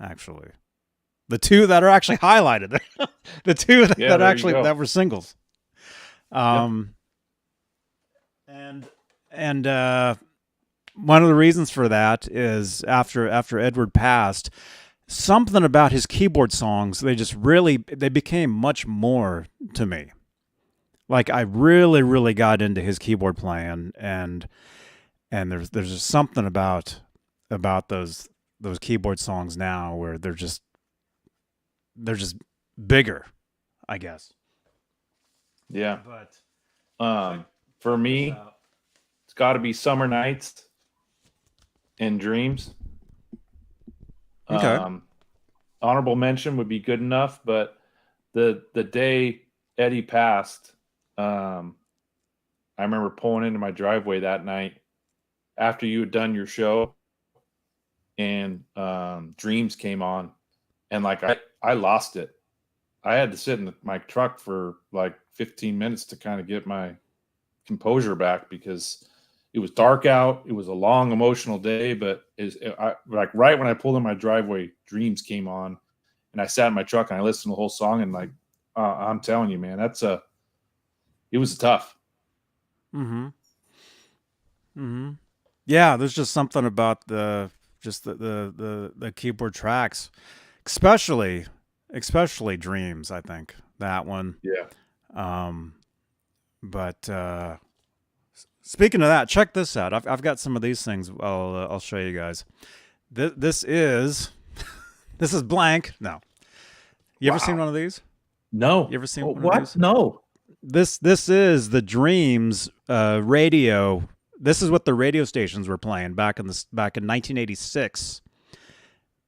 Actually, the two that are actually highlighted, the two Yeah, that there you actually go. that were singles. Yep. And one of the reasons for that is after Edward passed, something about his keyboard songs, they became much more to me. Like I really got into his keyboard playing, and there's just something about those keyboard songs now where they're just bigger, I guess. Yeah. But For me, it's got to be Summer Nights and Dreams. okay. Honorable mention would be good enough, but the day Eddie passed, I remember pulling into my driveway that night after you had done your show, and Dreams came on, and like I lost it. I had to sit in my truck for like 15 minutes to kind of get my composure back because it was dark out. It was a long emotional day, but like right when I pulled in my driveway, Dreams came on, and I sat in my truck and I listened to the whole song, and like I'm telling you, man, it was tough. Yeah, there's just something about the keyboard tracks, especially Dreams. I think that one. Yeah. But speaking of that, check this out. I've got some of these things. I'll show you guys. This is this is blank. No, you ever seen one of these? No. You ever seen one what? of these? No. This is the Dreams radio. This is what the radio stations were playing back in 1986.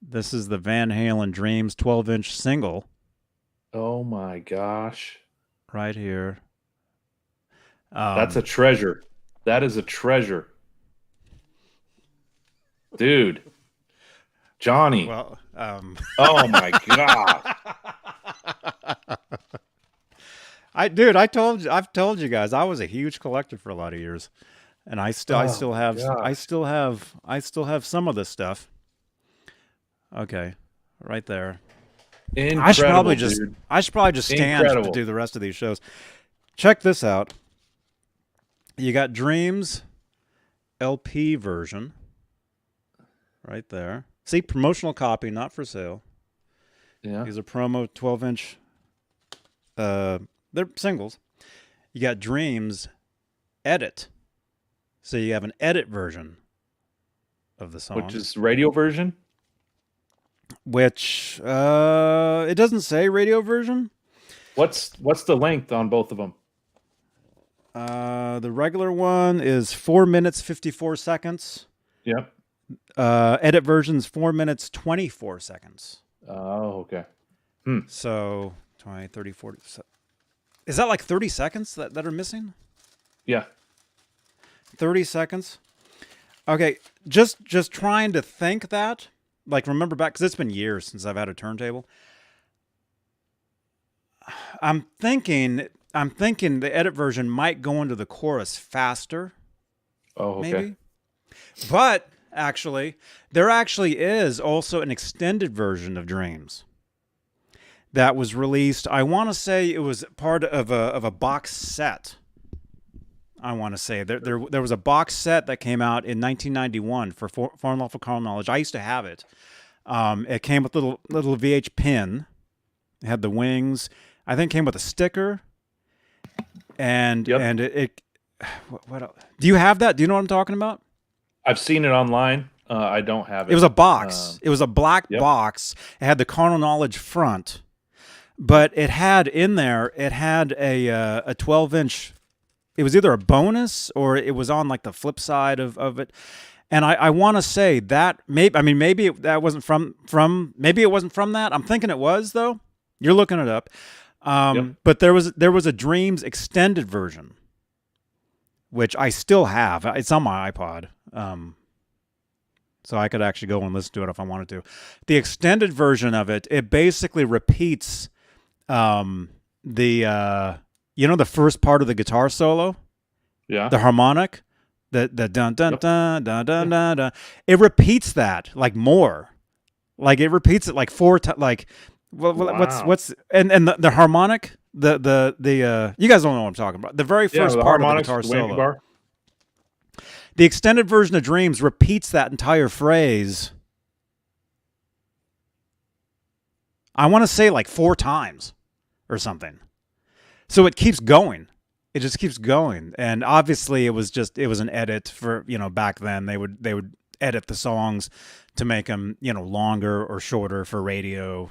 This is the Van Halen Dreams 12-inch single. Oh my gosh. Right here. That's a treasure. That is a treasure. Dude. Johnny. Well, oh my god. I've told you guys, I was a huge collector for a lot of years, and I still have some of this stuff. Okay, right there. Incredible, I should probably just stand Incredible. to do the rest of these shows. Check this out. You got Dreams LP version right there. See, promotional copy, not for sale. Yeah. These are promo 12-inch. They're singles. You got Dreams edit. So you have an edit version of the song. Which is radio version? Which it doesn't say radio version. What's the length on both of them? The regular one is 4 minutes 54 seconds. Yep. Edit version's 4 minutes 24 seconds. Oh, okay. So 20, 30, 40. Is that like 30 seconds that are missing? Yeah. 30 seconds. Okay, just trying to think that. Like remember back, because it's been years since I've had a turntable. I'm thinking the edit version might go into the chorus faster. Oh, okay. Maybe. But actually, there actually is also an extended version of Dreams that was released. I want to say it was part of a box set. I want to say there was a box set that came out in 1991 for Foreign Lawful Carnal Knowledge. I used to have it. It came with little VH pin. It had the wings. I think it came with a sticker. And Yep. and it what else? Do you have that? Do you know what I'm talking about? I've seen it online. I don't have it. It was a box. It was a black Yep. box. It had the Carnal Knowledge front, but it had in there. It had a 12-inch. It was either a bonus or it was on like the flip side of it. And I want to say that maybe that wasn't from maybe it wasn't from that. I'm thinking it was though. You're looking it up. Yep. But there was a Dreams extended version, which I still have. It's on my iPod. so I could actually go and listen to it if I wanted to. The extended version of it, it basically repeats the first part of the guitar solo, Yeah. the harmonic, the dun dun Yep. dun dun dun dun dun. It repeats that like more, like it repeats it like 4 times. Like, Wow. what's and the harmonic, the you guys don't know what I'm talking about. The very first the part of the harmonics, guitar the whammy solo. bar. The extended version of Dreams repeats that entire phrase. I want to say like 4 times or something. So it keeps going. It just keeps going. And obviously it was an edit for, back then they would edit the songs to make them, longer or shorter for radio.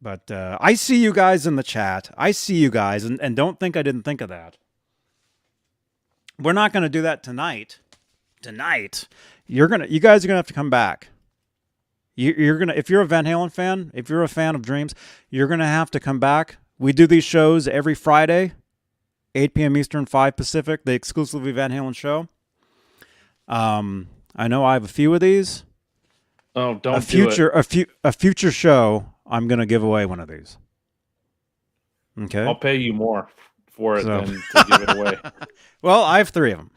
But I see you guys in the chat. I see you guys, and don't think I didn't think of that. We're not going to do that tonight. Tonight, you guys are gonna have to come back. You're gonna, if you're a Van Halen fan, if you're a fan of Dreams, you're gonna have to come back. We do these shows every Friday, 8 p.m. Eastern, 5 Pacific. The exclusively Van Halen show. I know I have a few of these. Oh, don't a future show. I'm gonna give away one of these. Okay. I'll pay you more for it than to give it away. Well, I have 3 of them.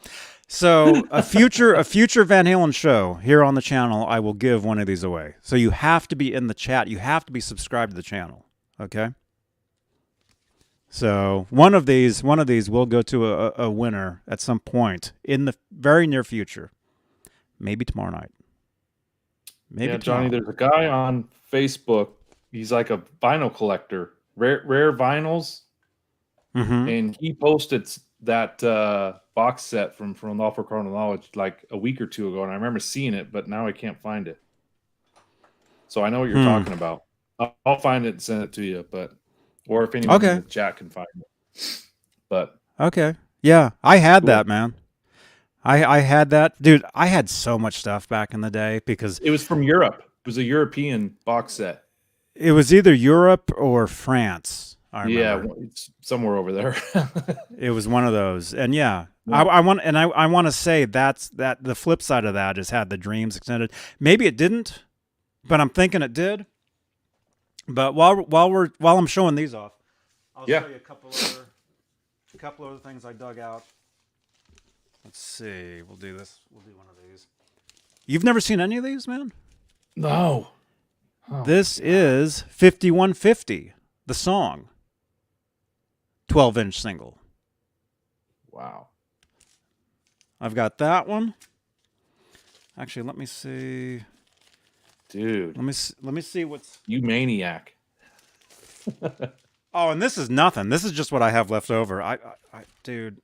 So a future Van Halen show here on the channel, I will give one of these away. So you have to be in the chat. You have to be subscribed to the channel. Okay. So one of these will go to a winner at some point in the very near future. Maybe tomorrow night. Maybe Johnny, there's a guy on Facebook. He's like a vinyl collector, rare vinyls. Mm-hmm. And he posted that box set from Lawful Knowledge like a week or 2 ago, and I remember seeing it, but now I can't find it. So I know what you're talking about. I'll find it and send it to you, or if anyone in the chat can find it. But okay, yeah, I had that, man. I had that, dude. I had so much stuff back in the day because it was from Europe. It was a European box set. It was either Europe or France. I remember. Yeah, it's somewhere over there. It was one of those, and I want to say that the flip side of that is had the Dreams extended. Maybe it didn't, but I'm thinking it did. But while I'm showing these off, I'll show you a couple other things I dug out. Let's see. We'll do this. We'll do one of these. You've never seen any of these, man? No. Oh, this is 5150, the song. 12-inch single. Wow. I've got that one. Actually, let me see. Dude. Let me see what's... You maniac. Oh, and this is nothing. This is just what I have left over. Dude.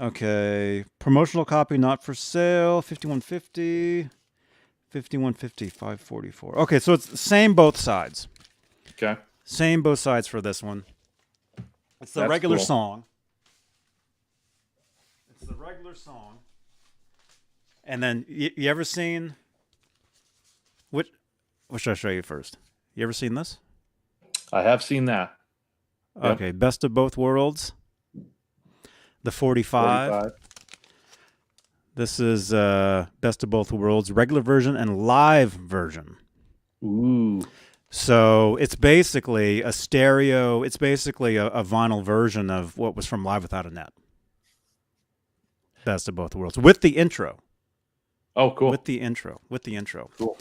Okay. Promotional copy not for sale. 5150. 5150, 544. Okay, so it's the same both sides. Okay. Same both sides for this one. It's the regular song. It's the regular song. And then you ever seen... What should I show you first? You ever seen this? I have seen that. Okay, yep. Best of Both Worlds. The 45. This is Best of Both Worlds, regular version and live version. Ooh. So it's basically a stereo. It's basically a vinyl version of what was from Live Without a Net. Best of Both Worlds with the intro. Oh, cool. With the intro. Cool.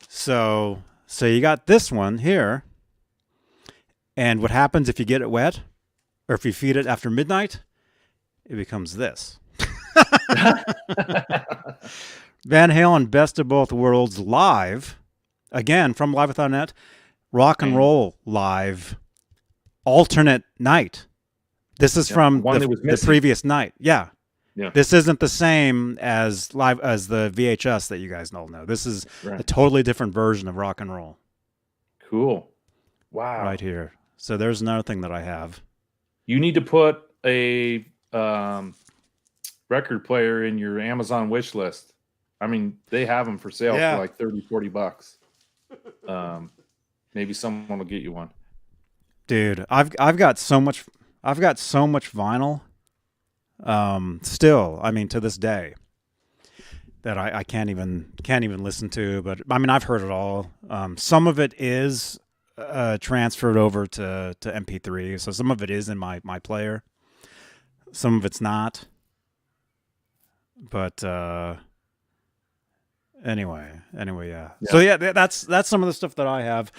So you got this one here. And what happens if you get it wet, or if you feed it after midnight? It becomes this. Van Halen Best of Both Worlds live, again from Live Without a Net, rock and roll live, alternate night. This is from the previous night. Yeah. This isn't the same as the VHS that you guys all know. This is a totally different version of rock and roll. Cool. Wow. Right here. So there's another thing that I have. You need to put a record player in your Amazon wish list. I mean, they have them for sale for like $30-$40. Maybe someone will get you one. Dude, I've got so much vinyl. Still, I mean, to this day, that I can't even listen to. But I mean, I've heard it all. Some of it is transferred over to MP3, so some of it is in my player. Some of it's not. But anyway, yeah. So yeah, that's some of the stuff that I have.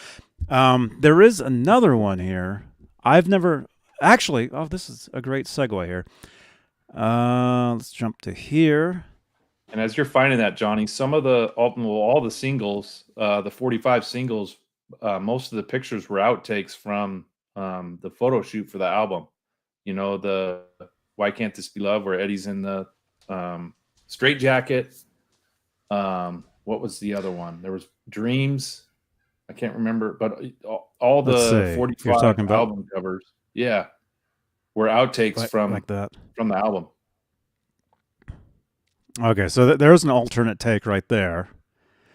There is another one here. I've never actually. Oh, this is a great segue here. Let's jump to here. And as you're finding that, Johnny, some of the all the singles, the 45 singles, most of the pictures were outtakes from the photo shoot for the album. You know, the Why Can't This Be Love, where Eddie's in the straight jacket. What was the other one? There was Dreams. I can't remember, but all the 45 album covers, were outtakes from the album. Okay, so there's an alternate take right there.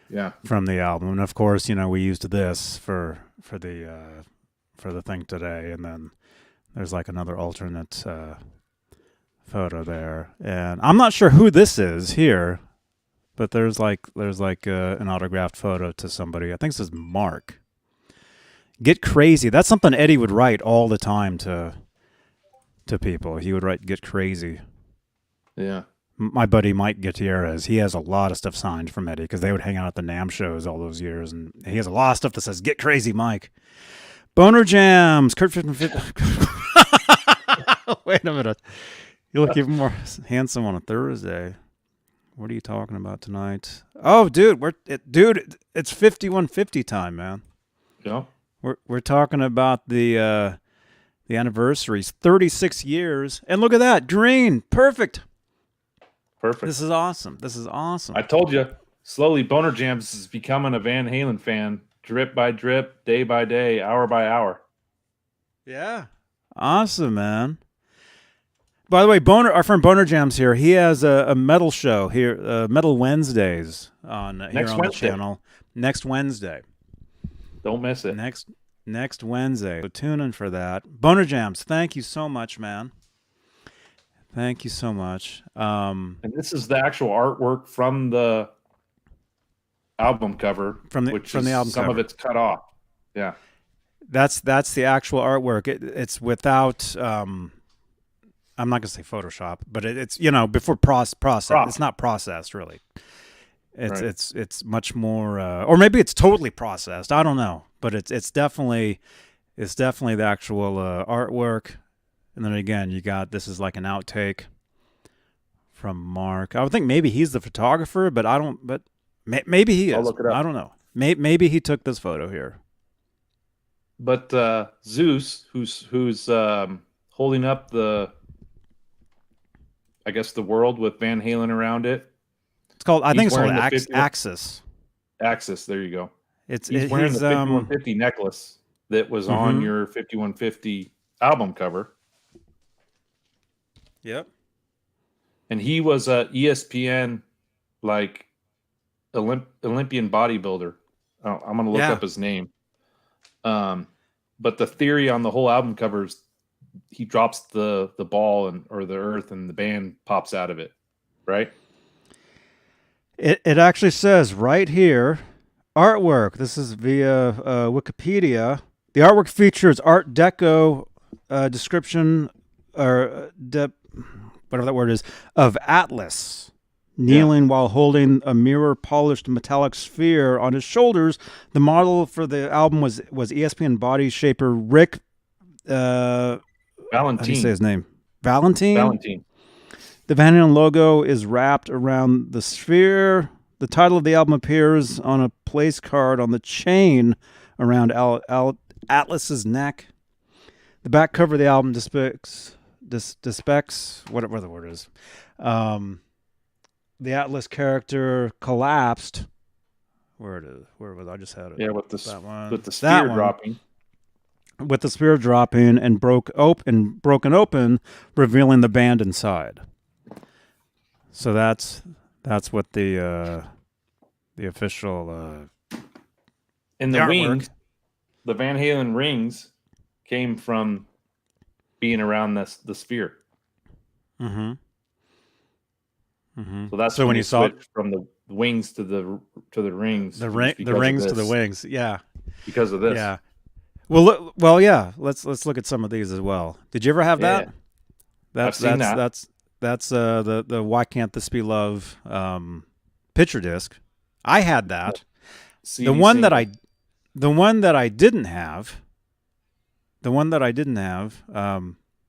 Yeah, from the album, and of course, you know, we used this for the thing today, and then there's like another alternate photo there, and I'm not sure who this is here, but there's like an autographed photo to somebody. I think this is Mark. Get Crazy. That's something Eddie would write all the time to people. He would write "Get Crazy." Yeah. My buddy Mike Gutierrez, he has a lot of stuff signed from Eddie because they would hang out at the NAMM shows all those years, and he has a lot of stuff that says "Get Crazy, Mike." Boner Jams, Kurt 50. Wait a minute, you look even more handsome on a Thursday. What are you talking about tonight? Oh, dude, it's 5150 time, man. Yeah, we're talking about the anniversaries, 36 years, and look at that, green, perfect. Perfect. This is awesome. I told you, slowly Boner Jams is becoming a Van Halen fan, drip by drip, day by day, hour by hour. Yeah. Awesome, man. By the way, our friend Boner Jams here, he has a metal show here, Metal Wednesdays on the channel. Next Wednesday. Don't miss it. Next Wednesday. So tune in for that. Boner Jams, thank you so much, man. Thank you so much. And this is the actual artwork from the album cover, some of it's cut off. Yeah, that's the actual artwork. It's without. I'm not gonna say Photoshop, but it's before process. It's not processed really. It's much more, or maybe it's totally processed. I don't know, but it's definitely the actual artwork. And then again, this is like an outtake from Mark. I would think maybe he's the photographer, but maybe he is. I'll look it up. I don't know. Maybe he took this photo here. But Zeus, who's holding up the world with Van Halen around it. It's called, I think it's called Axis. Axis, there you go. He's wearing the 5150 necklace that was on your 5150 album cover. Yep. And he was a ESPN Olympian bodybuilder. I'm going to look up his name. But the theory on the whole album cover is he drops the ball or the earth and the band pops out of it, right? It actually says right here, artwork. This is via Wikipedia. The artwork features Art Deco description or whatever that word is of Atlas kneeling while holding a mirror polished metallic sphere on his shoulders. The model for the album was ESPN body shaper Rick Valentine. How do you say his name? Valentine. Valentine. The Van Halen logo is wrapped around the sphere. The title of the album appears on a place card on the chain around Atlas's neck. The back cover of the album depicts whatever the word is. The Atlas character collapsed. Where it is? Where was I? Just had it. Yeah, with the spear dropping. With the spear dropping and broken open, revealing the band inside. So that's what the official and the wings, the Van Halen rings came from being around the sphere. Mm-hmm. Mm-hmm. So that's So when when they you saw switched from the wings to the rings. the was the because of rings to the this. wings, yeah, Because of this. yeah. Well, yeah. Let's look at some of these as well. Did you ever have Yeah. that? That's I've seen that. that's the Why Can't This Be Love picture disc. I had that. The CD one that single. I the one that I didn't have. The one that I didn't have.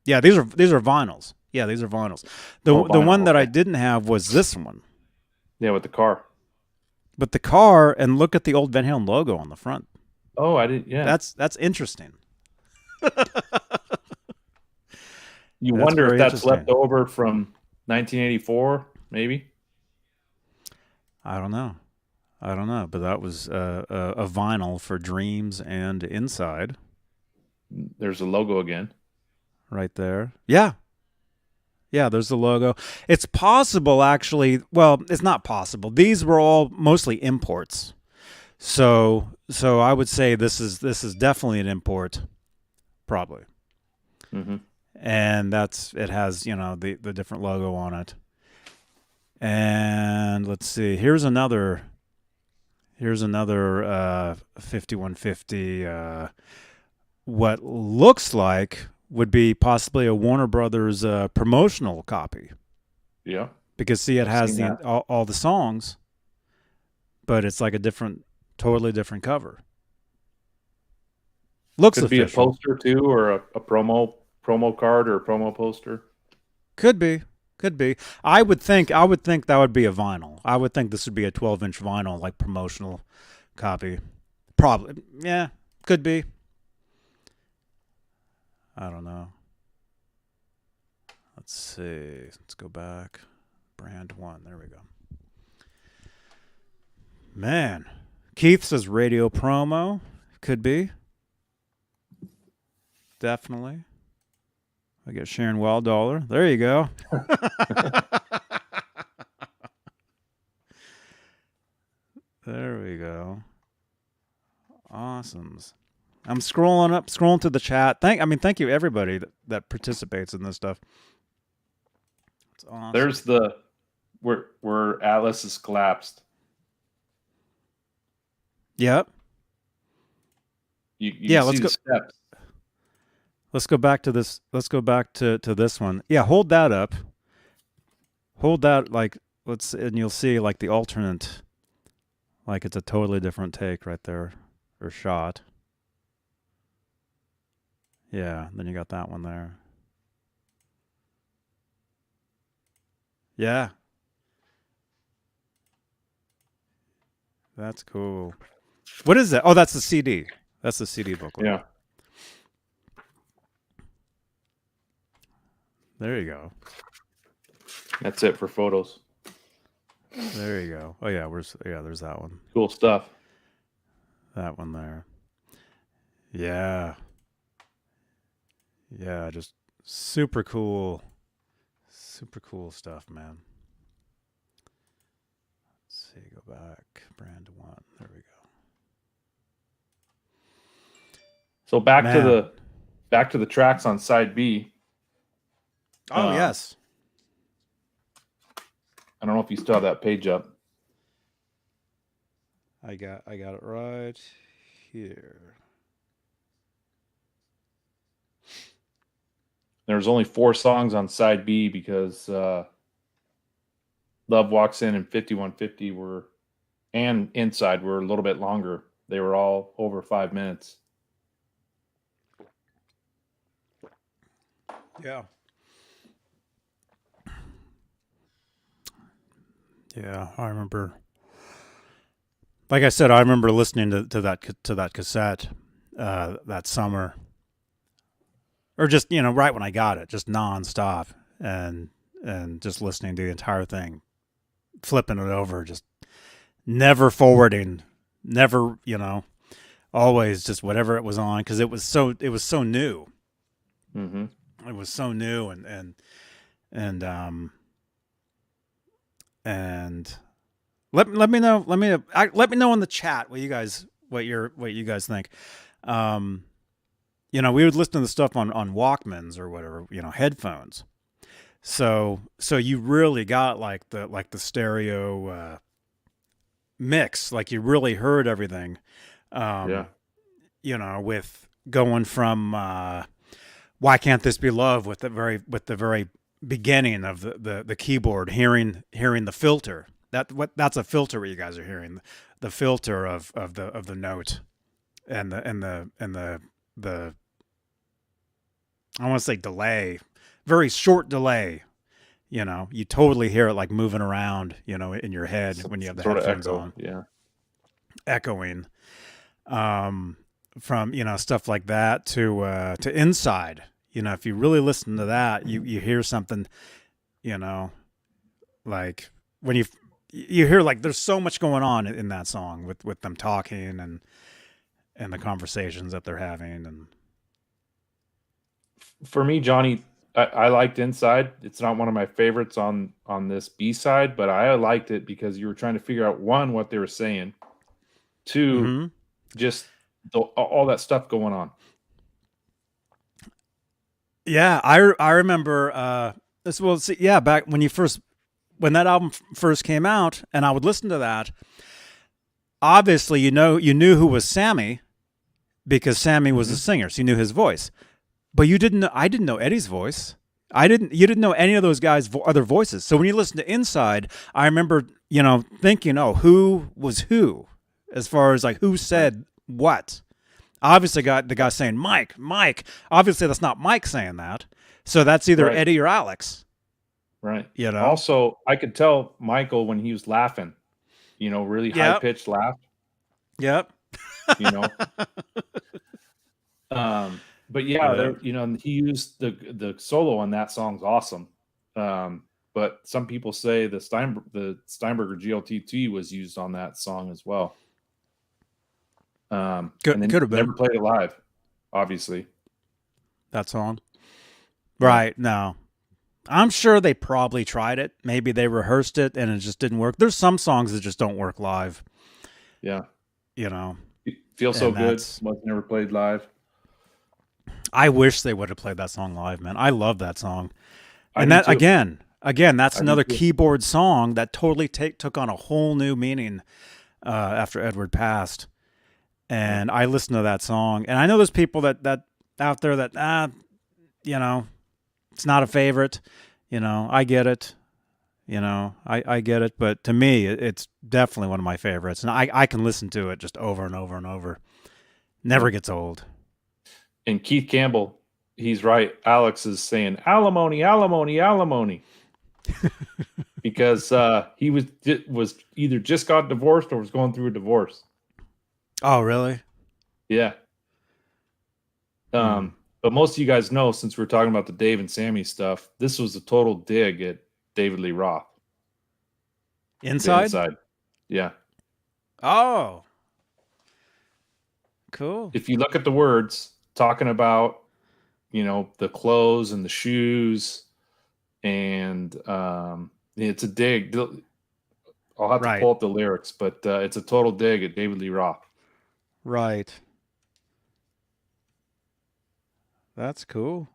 Yeah, these are vinyls. Yeah, these are vinyls. The Vinyl, one that I okay. didn't have was this one. Yeah, with the car. But the car, and look at the old Van Halen logo on the front. Oh, I didn't. Yeah. That's interesting. You That's wonder if very that's left interesting. over from 1984, maybe. I don't know. But that was a vinyl for Dreams and Inside There's a logo again. right there. Yeah. Yeah, there's the logo. It's possible, actually. Well, it's not possible. These were all mostly imports. So I would say this is definitely an import, probably. Mm-hmm. And it has the different logo on it. And let's see. Here's another 5150. What looks like would be possibly a Warner Brothers promotional copy. Yeah. Because see, it I've has seen that. all the songs, but it's like a totally different cover. Looks Could be a official. poster too, or a promo card or a promo poster. Could be. I would think that would be a vinyl. I would think this would be a 12-inch vinyl, like promotional copy. Probably. Yeah, could be. I don't know. Let's see. Let's go back. Brand 1. There we go. Man. Keith says radio promo. Could be. Definitely. I get Sharon Wilddollar. There you go. There we go. Awesomes. I'm scrolling to the chat. Thank you everybody that participates in this stuff. It's awesome. There's the where Atlas is collapsed. Yep. You Yeah, see let's the go. steps. Let's go back to this. Let's go back to this one. Yeah, hold that up. Hold that and you'll see like the alternate, like it's a totally different take right there, or shot. Yeah, then you got that one there. Yeah. That's cool. What is that? Oh, that's the CD. That's the CD booklet. Yeah. There you go. That's it for photos. There you go. Oh yeah, there's that one. Cool stuff. That one there. Yeah. Yeah, just super cool. Super cool stuff, man. Let's see, go back. Brand 1. There we go. So back to the tracks on side B. Oh, yes. I don't know if you still have that page up. I got it right here. There's only 4 songs on side B because Love Walks In and 5150 and Inside were a little bit longer. They were all over 5 minutes. Yeah. Yeah, I remember. Like I said, I remember listening to that cassette that summer, or just right when I got it, just nonstop, and just listening to the entire thing, flipping it over, just never forwarding, never always just whatever it was on, because it was so new. Mm-hmm. It was so new, and let me know in the chat what you guys think. We would listen to the stuff on Walkmans or whatever, headphones. So you really got like the stereo mix, like you really heard everything. Yeah. Um, with going from why can't this be love with the very beginning of the keyboard, hearing the filter. That's a filter you guys are hearing, the filter of the note and the I want to say delay, very short delay. You totally hear it like moving around, in your head when you have Some the sort of headphones echo. on, Yeah. echoing. From stuff like that to Inside. If you really listen to that, you hear something. Like when you hear like there's so much going on in that song with them talking and the conversations that they're having and For me, Johnny, I liked Inside. It's not one of my favorites on this B side, but I liked it because you were trying to figure out, one, what they were saying, two, mm-hmm. just all that stuff going on. Yeah, I remember this. Well, see, yeah, back when that album first came out, and I would listen to that. Obviously, you knew who was Sammy because Sammy was a singer, so you knew his voice. But you didn't know. I didn't know Eddie's voice. You didn't know any of those guys' other voices. So when you listen to Inside, I remember thinking, oh, who was who, as far as like who said what. Obviously, got the guy saying Mike. Obviously, that's not Mike saying that. So that's either Right. Eddie or Alex. Right. You know. Also, I could tell Michael when he was laughing, really high Yep. pitched laugh, Yep. you know. But yeah, Yeah. there, and he used the solo on that song's awesome. But some people say the Steinberger GLT2 was used on that song as well. And then Could have never been played it live, obviously. that song. Yeah. Right. No. I'm sure they probably tried it. Maybe they rehearsed it and it just didn't work. There's some songs that just don't work live. Yeah. Feel So Good was never played live. I wish they would have played that song live, man. I love that song. I And do that too. again, that's I do another too. keyboard song that totally took on a whole new meaning after Edward passed. And I listened to that song, and I know there's people that out there that it's not a favorite. I get it. I get it, but to me, it's definitely one of my favorites, and I can listen to it just over and over and over. Never gets old. And Keith Campbell, he's right. Alex is saying alimony, alimony, alimony. Because he was either just got divorced or was going through a divorce. Oh, really? Yeah. But most of you guys know, since we're talking about the Dave and Sammy stuff, this was a total dig at David Lee Roth. Inside? Yeah. Oh. Cool. If you look at the words talking about, the clothes and the shoes, and it's a dig. I'll have to pull up the lyrics, but it's a total dig at David Lee Roth. Right. That's cool.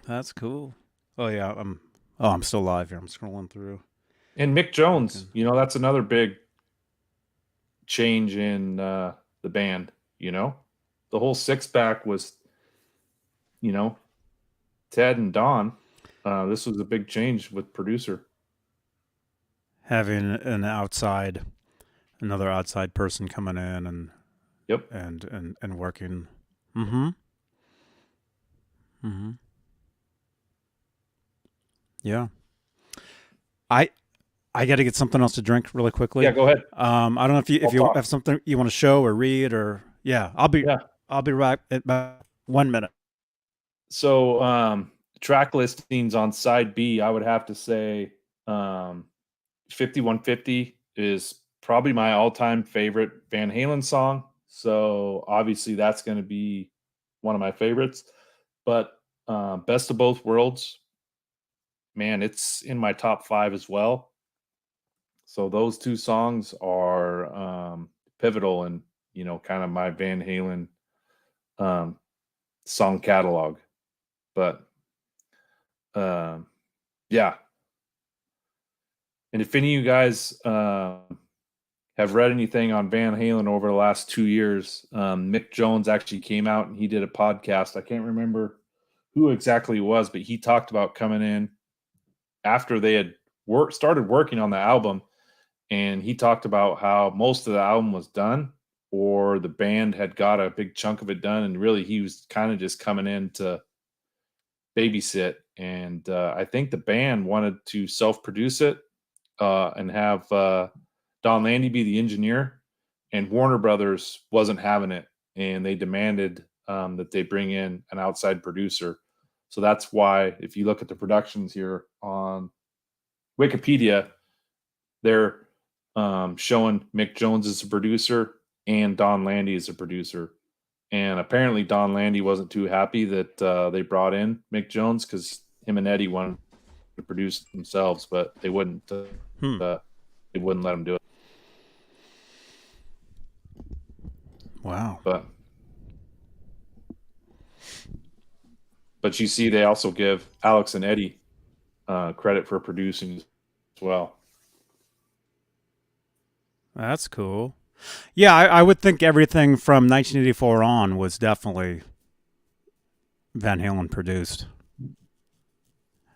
That's cool. Oh yeah, I'm still live here. I'm scrolling through. And Mick Jones, that's another big change in the band. The whole six pack was, Ted and Don. This was a big change with producer. Having another outside person coming in and yep, and working. Yeah. I got to get something else to drink really quickly. Yeah, go ahead. I don't know if you have something you want to show or read or I'll be right at about 1 minute. So track listings on side B, I would have to say 5150 is probably my all-time favorite Van Halen song. So obviously that's going to be one of my favorites. But Best of Both Worlds, man, it's in my top 5 as well. So those two songs are pivotal in, kind of my Van Halen song catalog. But yeah. And if any of you guys have read anything on Van Halen over the last 2 years, Mick Jones actually came out and he did a podcast. I can't remember who exactly it was, but he talked about coming in after they had started working on the album, and he talked about how most of the album was done, or the band had got a big chunk of it done, and really he was kind of just coming in to babysit. And I think the band wanted to self-produce it and have Don Landy be the engineer, and Warner Brothers wasn't having it, and they demanded that they bring in an outside producer. So that's why, if you look at the productions here on Wikipedia, they're showing Mick Jones as a producer and Don Landy as a producer. And apparently Don Landy wasn't too happy that they brought in Mick Jones, because him and Eddie wanted to produce themselves, but they wouldn't. They wouldn't let him do it. Wow. But you see, they also give Alex and Eddie credit for producing as well. That's cool. Yeah, I would think everything from 1984 on was definitely Van Halen produced.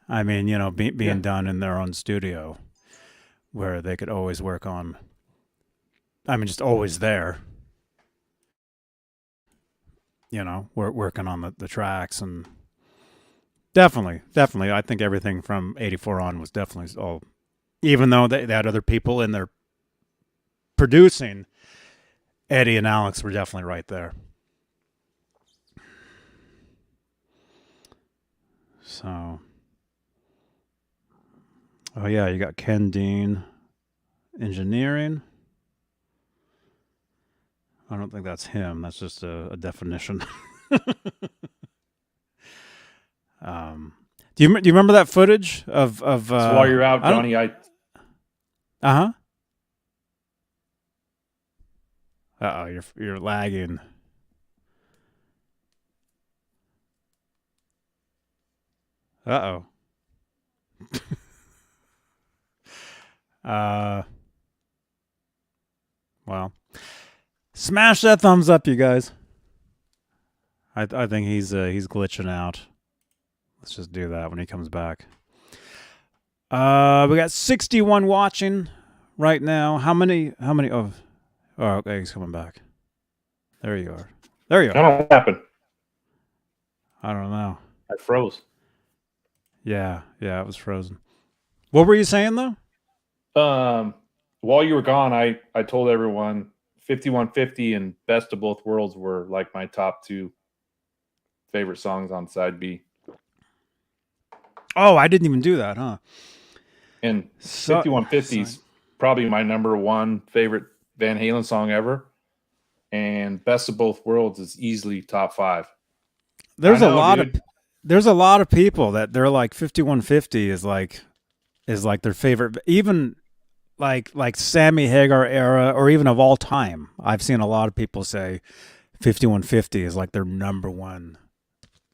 I mean, you know, being done in their own studio, where they could always work on. I mean, just always there. You know, working on the tracks, and definitely, I think everything from 84 on was definitely all. Even though they had other people in there producing, Eddie and Alex were definitely right there. So, oh yeah, you got Ken Dean, engineering. I don't think that's him. That's just a definition. Do you remember that footage of? So while you're out, Johnny, Uh-huh. Uh-oh, you're lagging. Uh-oh. Well, smash that thumbs up, you guys. I think he's glitching out. Let's just do that when he comes back. We got 61 watching right now. How many? Oh, okay, he's coming back. There you are. There you I are. don't know what happened. I don't know. I froze. Yeah, it was frozen. What were you saying though? While you were gone, I told everyone 5150 and Best of Both Worlds were like my top 2 favorite songs on side B. Oh, I didn't even do that, huh? And 5150 is probably my number 1 favorite Van Halen song ever. And Best of Both Worlds is easily top 5. There's a lot of people that they're like 5150 is like their favorite, even like Sammy Hagar era, or even of all time. I've seen a lot of people say 5150 is like their number 1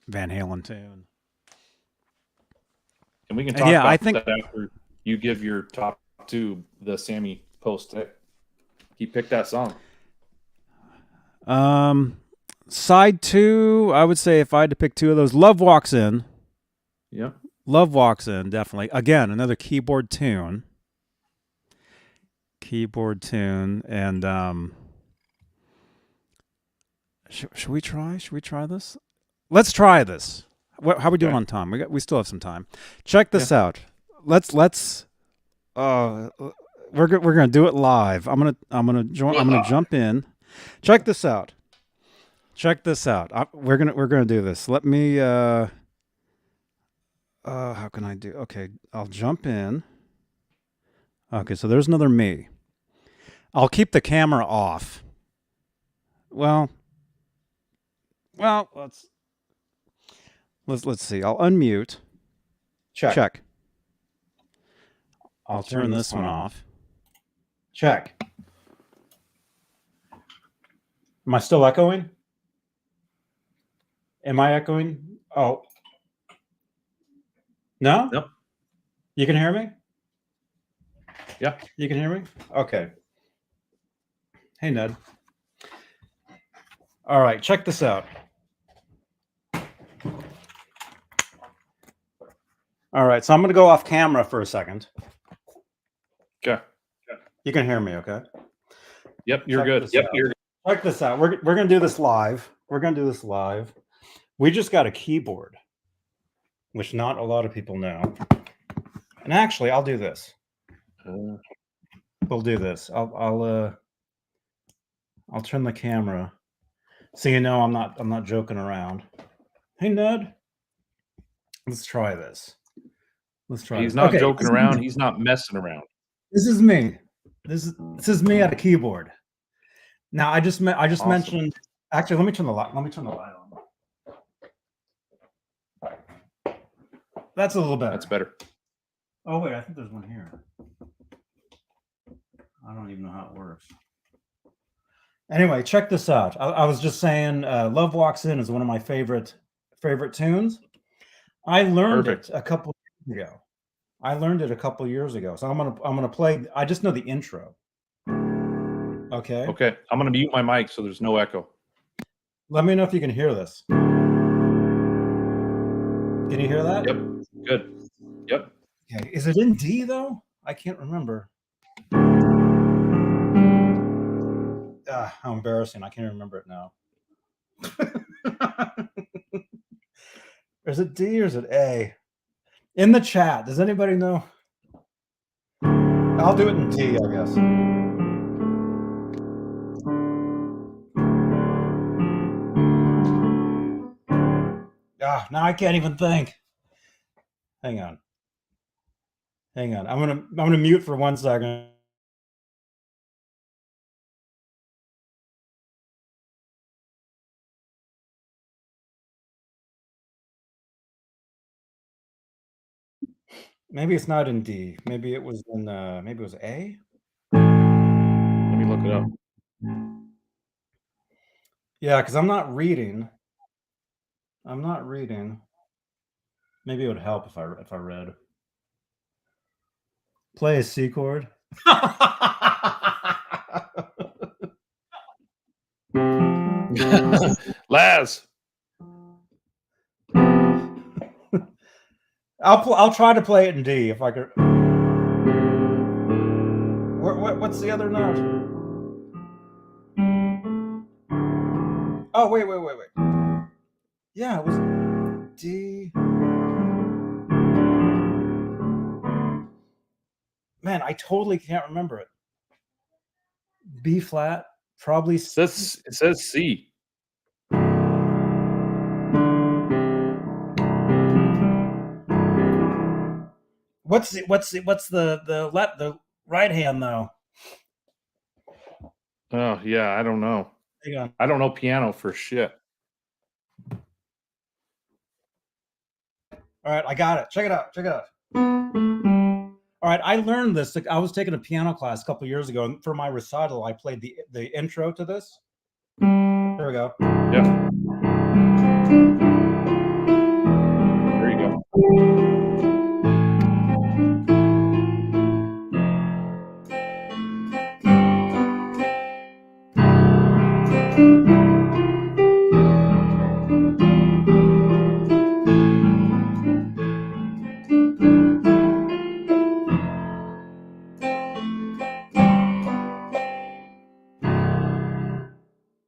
Van Halen tune. And we can talk about that after you give your top 2, the Sammy post. He picked that song. Side 2, I would say if I had to pick 2 of those, Love Walks In. Yep. Love Walks In, definitely. Again, another keyboard tune. And should we try this? Let's try this. How are we doing on time? We still have some time. Check this out. We're gonna do it live. I'm gonna jump in. Check this out. We're gonna do this. Let me. How can I do? Okay, I'll jump in. Okay, so there's another me. I'll keep the camera off. Well, let's see. I'll unmute. Check. I'll turn this one off. Check. Am I still echoing? Am I echoing? Oh, No? Nope. You can hear me? Yeah. You can hear me? Okay. Hey, Ned. All right, check this out. All right, so I'm going to go off camera for a second. Okay. You can hear me, okay? Yep, you're Check good. this out. Check this out. We're going to do this live. We just got a keyboard, which not a lot of people know. And actually, I'll do this. We'll do this. I'll turn the camera so you know I'm not joking around. Hey, Ned. Let's try this. He's not Okay, joking around. He's not messing around. This is me. This is me at a keyboard. Now I just Awesome. mentioned. Actually, let me turn the light on. That's a little better. That's better. Oh wait, I think there's one here. I don't even know how it works. Anyway, check this out. I was just saying, "Love Walks In" is one of my favorite tunes. I learned it a couple years ago. So I'm gonna play. I just know the intro. Okay. Okay. I'm gonna mute my mic so there's no echo. Let me know if you can hear this. Can you hear that? Yep. Good. Yep. Okay. Is it in D though? I can't remember. How embarrassing. I can't remember it now. Is it D or is it A? In the chat, does anybody know? I'll do it in D, I guess. Now I can't even think. Hang on. I'm gonna mute for 1 second. Maybe it's not in D. Maybe it was in maybe it was A. Let me look it up. Yeah, because I'm not reading. Maybe it would help if I read. Play a C chord. Laz. I'll try to play it in D if I could. What's the other note? Oh wait. Yeah, it was D. Man, I totally can't remember it. B flat, probably. It says C. What's the right hand though? Oh yeah, I don't know. Hang on. I don't know piano for shit. All right, I got it. Check it out. All right, I learned this. I was taking a piano class a couple years ago, and for my recital, I played the intro to this. There we go. Yeah. There you go.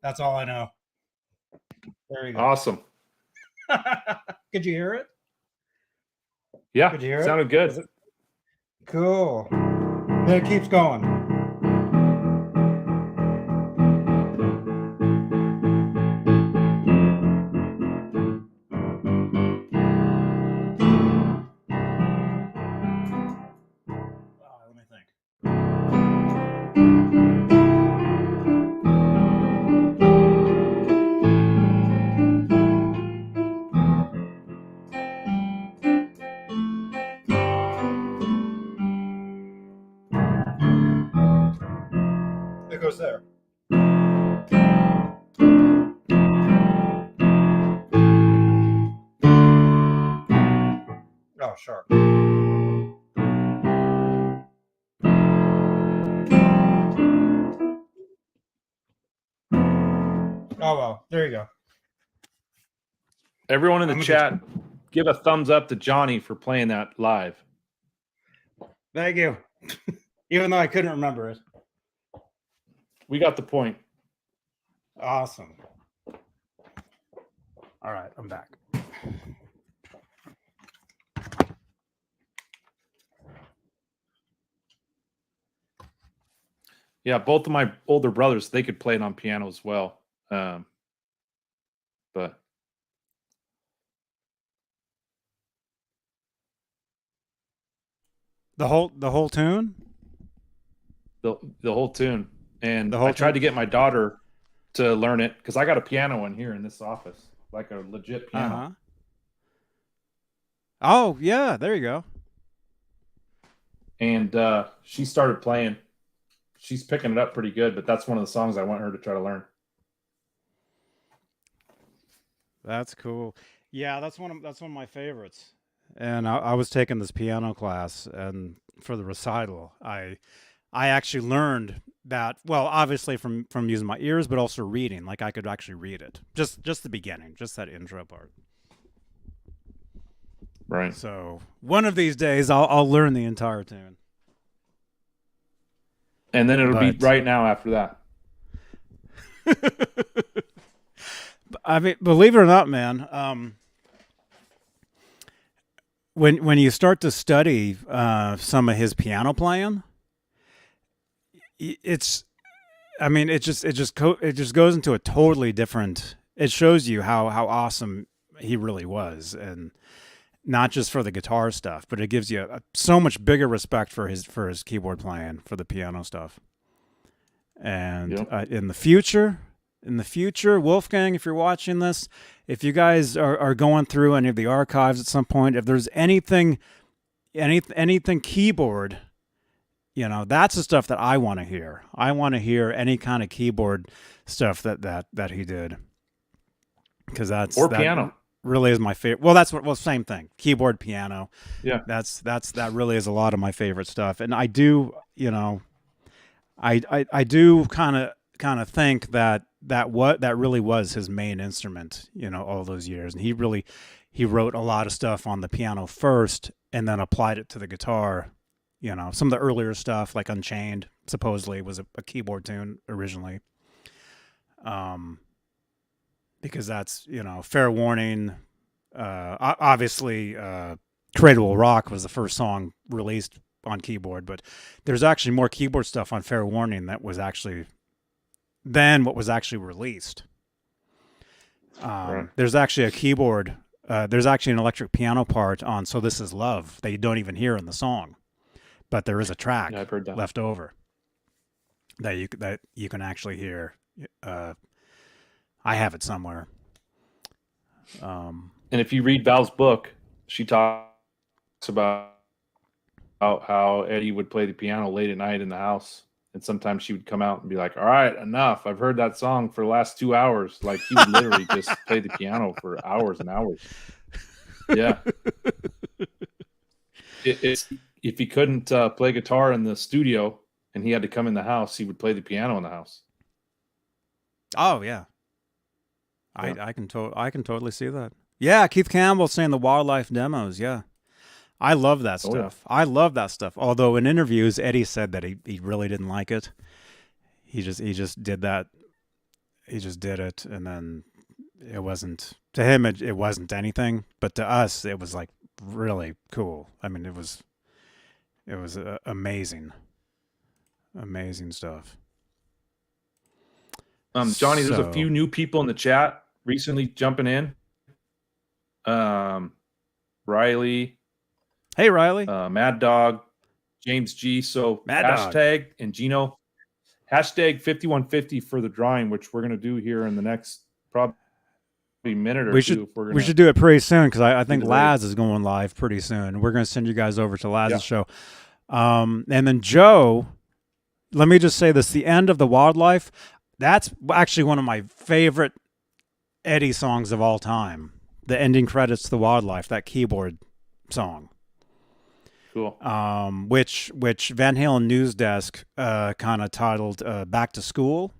That's all I know. There you go. Awesome. Could you hear it? Yeah. Could you hear sounded good. Cool. Then it keeps going. Let me think. Oh, sure. Oh, well, there you go. Everyone in the chat, give a thumbs up to Johnny for playing that live. Thank you. Even though I couldn't remember it. We got the point. Awesome. All right, I'm back. Yeah, both of my older brothers, they could play it on piano as well. But the whole tune? the whole tune. And The whole I tried tune? to get my daughter to learn it because I got a piano in here in this office, like a legit piano. Uh-huh. Oh, yeah, there you go. And she started playing. She's picking it up pretty good, but that's one of the songs I want her to try to learn. That's cool. Yeah, that's one of my favorites. And I was taking this piano class, and for the recital, I actually learned that, well, obviously from using my ears, but also reading. Like, I could actually read it. Just the beginning, just that intro part. Right. So one of these days, I'll learn the entire tune. And then it'll be right now after that. I mean, believe it or not, man, when you start to study some of his piano playing, it just goes into a totally different. It shows you how awesome he really was, and not just for the guitar stuff, but it gives you so much bigger respect for his keyboard playing, for the piano stuff. And Yep. In the future, Wolfgang, if you're watching this, if you guys are going through any of the archives at some point, if there's anything keyboard, that's the stuff that I want to hear. I want to hear any kind of keyboard stuff that he did, because that Piano. really is my favorite. Well, same thing. Keyboard, piano. Yeah. That really is a lot of my favorite stuff. And I do, I do kind of think that really was his main instrument, all those years. And he wrote a lot of stuff on the piano first and then applied it to the guitar. Some of the earlier stuff, like Unchained, supposedly was a keyboard tune originally. Because that's, Fair Warning. Obviously, Cradle Will Rock was the first song released on keyboard, but there's actually more keyboard stuff on Fair Warning that was actually than what was actually released. Right. There's actually a keyboard. There's actually an electric piano part on "So This Is Love" that you don't even hear in the song, but there is a track I've heard that. left over that you can actually hear. I have it somewhere. And if you read Val's book, she talks about how Eddie would play the piano late at night in the house. And sometimes she would come out and be like, all right, enough. I've heard that song for the last 2 hours. Like, he would literally just play the piano for hours and hours. Yeah. It's if he couldn't play guitar in the studio and he had to come in the house, he would play the piano in the house. Oh, yeah. I can totally see that. Yeah, Keith Campbell saying the Wildlife demos. Yeah, I love that stuff. Yeah. I love that stuff. Although in interviews, Eddie said that he really didn't like it. He just did that. He just did it, and then it wasn't to him. It wasn't anything, but to us, it was like really cool. I mean, it was amazing stuff. Johnny, there's a few new people in the chat recently jumping in. Riley. Hey, Riley. Mad Dog. James G. So Mad hashtag Dog. and Gino. Hashtag 5150 for the drawing, which we're going to do here in the next probably minute or two. We should do it pretty soon, because I think Laz is going live pretty soon. We're going to send you guys over to Laz's show. And then Joe, let me just say this. The end of the Wildlife, that's actually one of my favorite Eddie songs of all time. The ending credits to the Wildlife, that keyboard song. Cool. which Van Halen News Desk kind of titled "Back to School."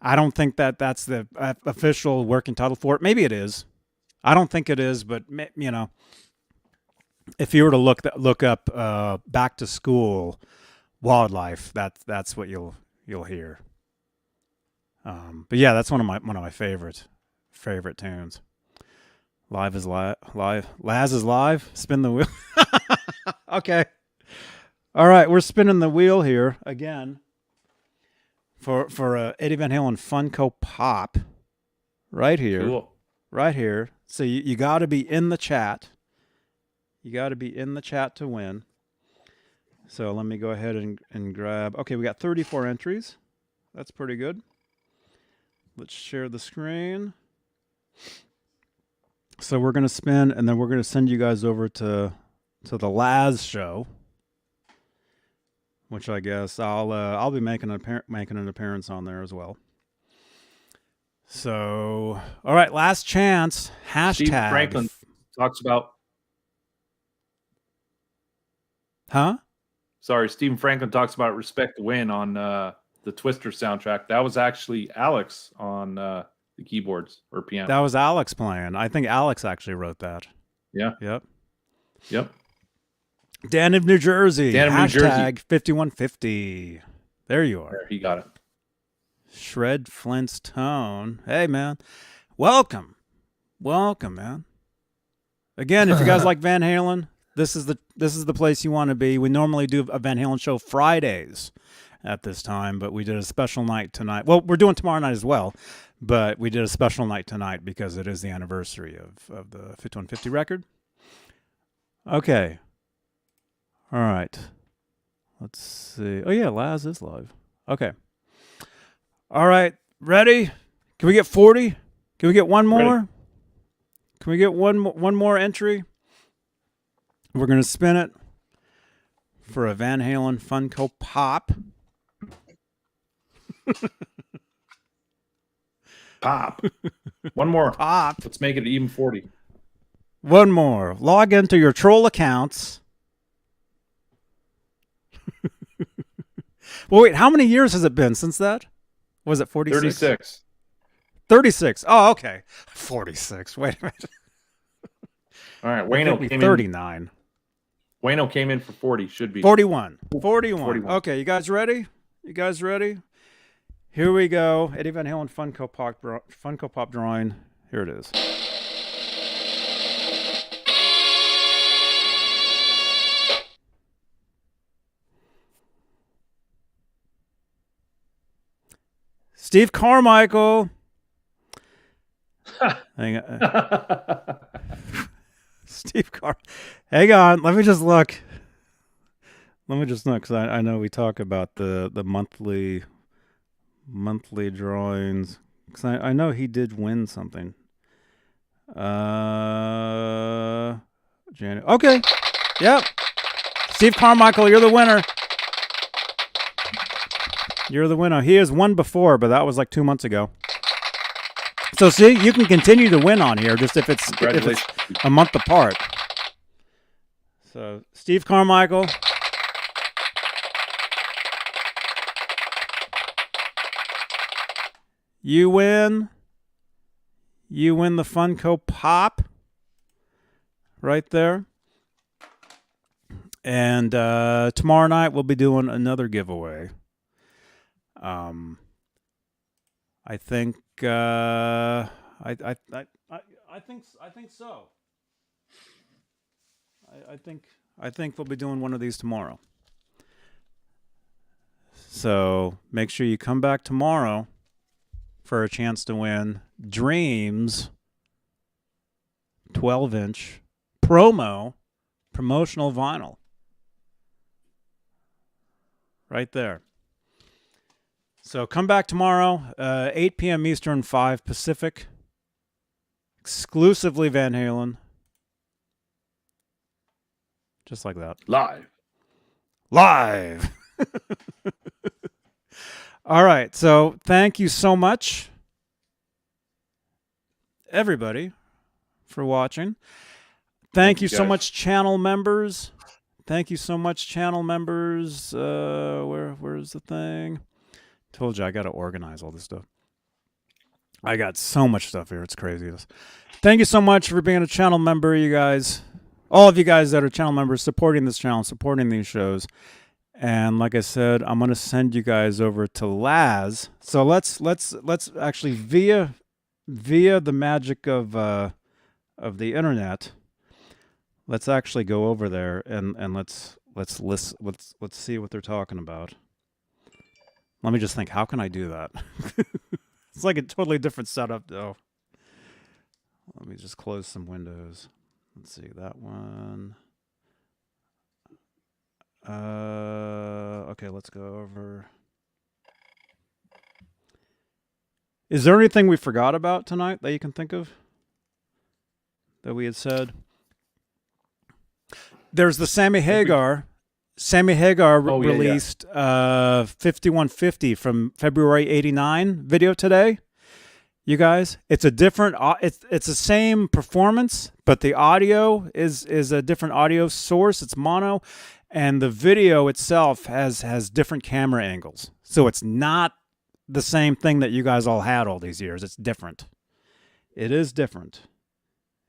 I don't think that's the official working title for it. Maybe it is. I don't think it is, but you know, if you were to look up "Back to School" wildlife, that's what you'll hear. But yeah, that's one of my favorite tunes. Live is live. Laz is live. Spin the wheel. Okay. All right, we're spinning the wheel here again for Eddie Van Halen Funko Pop. Right here. Cool. Right here. So you got to be in the chat. You got to be in the chat to win. So let me go ahead and grab. Okay, we got 34 entries. That's pretty good. Let's share the screen. So we're going to spin, and then we're going to send you guys over to the Laz show, which I guess I'll be making an appearance on there as well. So, all right, last chance. Hashtag. Steve Franklin talks about. Huh? Sorry, Stephen Franklin talks about "Respect the Win" on the Twister soundtrack. That was actually Alex on the keyboards or piano. That was Alex playing. I think Alex actually wrote that. Yeah. Yep. Dan of New Jersey. Dan of New Jersey. Hashtag 5150. There you are. There, he got it. Shred Flint's Tone. Hey, man. Welcome, man. Again, if you guys like Van Halen, this is the place you want to be. We normally do a Van Halen show Fridays at this time, but we did a special night tonight. Well, we're doing tomorrow night as well, but we did a special night tonight because it is the anniversary of the 5150 record. Okay. All right. Let's see. Oh, yeah, Laz is live. Okay. All right. Ready? Can we get 40? Can we get one more? Ready. Can we get one more entry? We're going to spin it for a Van Halen Funko Pop. Pop. One more. Pop. Let's make it even 40. One more. Log into your troll accounts. Well, wait, how many years has it been since that? Was it 46? 36. 36. Oh, okay. 46. Wait a minute. All right. Wayno came 39. Wayno came in for 40. Should be 41. 41. Okay, you guys ready? Here we go. Eddie Van Halen Funko Pop drawing. Here it is. Steve Carmichael. Hang on. Hang on. Let me just look. Because I know we talk about the monthly drawings. Because I know he did win something. Janet. Okay. Yep. Steve Carmichael, you're the winner. You're the winner. He has won before, but that was like 2 months ago. So see, you can continue to win on here, just if it's a month apart. So Steve Carmichael. You win the Funko Pop right there. And tomorrow night we'll be doing another giveaway. I think I think so. I think we'll be doing one of these tomorrow. So make sure you come back tomorrow for a chance to win Dreams 12-inch promotional vinyl. Right there. So come back tomorrow, 8 p.m. Eastern, 5 Pacific. Exclusively Van Halen. Just like that. Live. All right. So thank you so much, everybody, for watching. Thank you so much, channel members. Thank you so much, channel members. Where's the thing? Told you I got to organize all this stuff. I got so much stuff here. It's crazy. Thank you so much for being a channel member, you guys. All of you guys that are channel members, supporting this channel, supporting these shows. And like I said, I'm gonna send you guys over to Laz. So let's actually via the magic of the internet. Let's actually go over there and let's listen. Let's see what they're talking about. Let me just think. How can I do that? It's like a totally different setup, though. Let me just close some windows. Let's see that one. Okay, let's go over. Is there anything we forgot about tonight that you can think of that we had said? There's the Sammy Hagar. Sammy Hagar released 5150 from February 89 video today. You guys, it's a different. It's the same performance, but the audio is a different audio source. It's mono, and the video itself has different camera angles. So it's not the same thing that you guys all had all these years. It's different. It is different.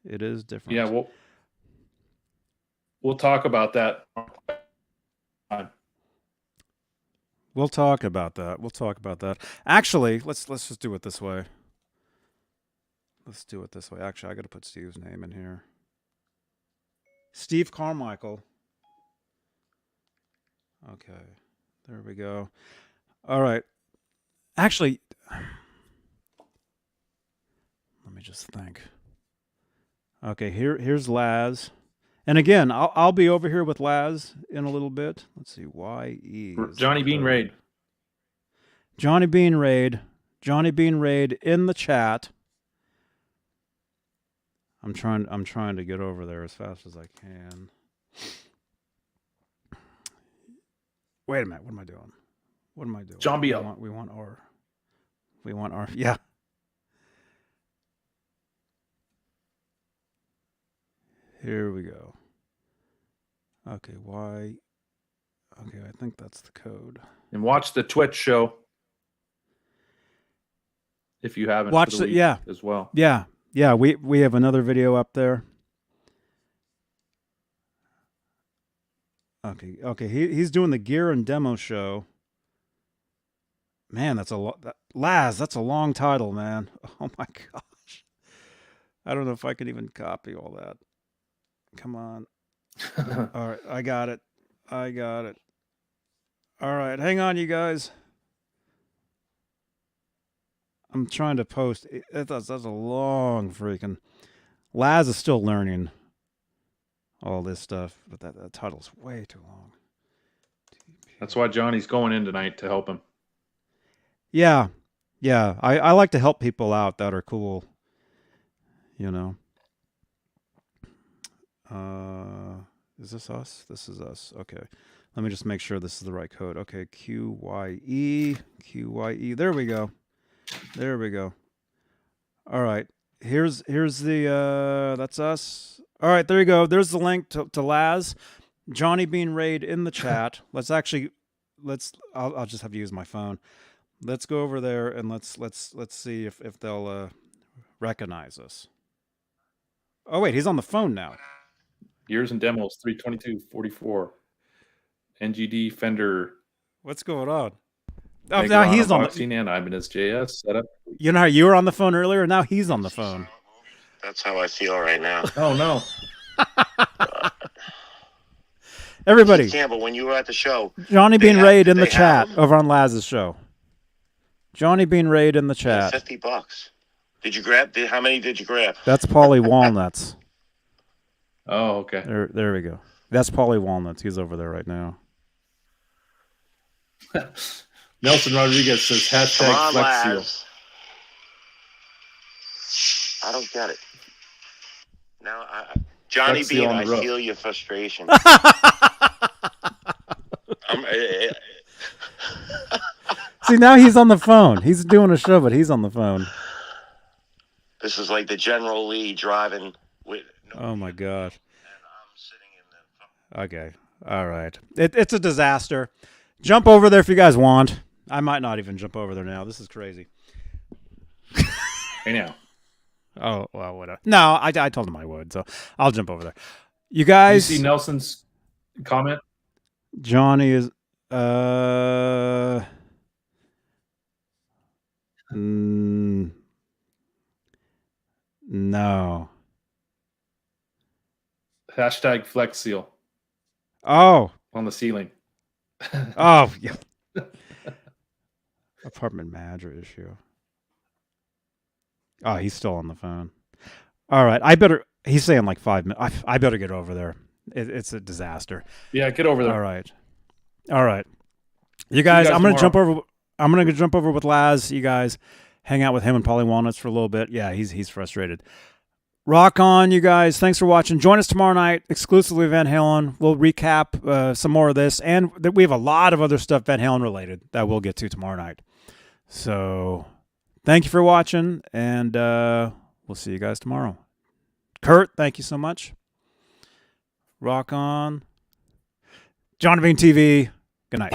It is different. Yeah, we'll talk about that. We'll talk about that. We'll talk about that. Actually, let's just do it this way. Let's do it this way. Actually, I got to put Steve's name in here. Steve Carmichael. Okay, there we go. All right. Actually, let me just think. Okay, here's Laz. And again, I'll be over here with Laz in a little bit. Let's see, YE. Johnny Beane Raid. Johnny Beane Raid. Johnny Beane Raid in the chat. I'm trying to get over there as fast as I can. Wait a minute. What am I doing? What am I doing? John B. We want R. We want R. Yeah. Here we go. Okay, why? Okay, I think that's the code. And watch the Twitch show if you haven't. Watch it, yeah, as well. Yeah, yeah. We have another video up there. Okay. He's doing the gear and demo show. Man, that's a lot. Laz, that's a long title, man. Oh my gosh. I don't know if I can even copy all that. Come on. All right, I got it. All right, hang on, you guys. I'm trying to post. That's a long freaking. Laz is still learning all this stuff, but that title's way too long. That's why Johnny's going in tonight to help him. Yeah. I like to help people out that are cool. You know. Is this us? This is us. Okay. Let me just make sure this is the right code. Okay, QYE. There we go. All right. Here's the that's us. All right, there you go. There's the link to Laz. Johnny Beane Raid in the chat. I'll just have to use my phone. Let's go over there and let's see if they'll recognize us. Oh wait, he's on the phone now. Gears and demos 32244. NGD Fender. What's going on? Oh, now he's on the and I'm in his JS setup. You know how you were on the phone earlier? Now he's on the phone. That's how I feel right now. Oh no. Everybody. Yeah, but when you were at the show, Johnny Beane Raid in the chat over on Laz's show. Johnny Beane Raid in the chat. $50. Did you grab? How many did you grab? That's Paulie Walnuts. Oh, okay. There we go. That's Paulie Walnuts. He's over there right now. Nelson Rodriguez says hashtag Flex Seal. I don't get it. Now, Johnny Beane, I feel your frustration. See, now he's on the phone. He's doing a show, but he's on the phone. This is like the General Lee driving with. Oh my gosh. Okay. All right. It's a disaster. Jump over there if you guys want. I might not even jump over there now. This is crazy. Hey now. Oh, well, whatever. No, I told him I would, so I'll jump over there. You Did you guys, see Nelson's comment? Johnny is, no. Hashtag Flex Seal Oh, on the ceiling. oh, yeah. Apartment manager issue. Oh, he's still on the phone. All right, he's saying like 5 minutes. I better get over there. It's a disaster. Yeah, get over there. All right. You guys, guys I'm gonna jump tomorrow. over. I'm gonna jump over with Laz. You guys, hang out with him and Polly Walnuts for a little bit. Yeah, he's frustrated. Rock on, you guys. Thanks for watching. Join us tomorrow night, exclusively Van Halen. We'll recap some more of this, and we have a lot of other stuff Van Halen related that we'll get to tomorrow night. So, thank you for watching, and we'll see you guys tomorrow. Kurt, thank you so much. Rock on. John Beane TV. Good night.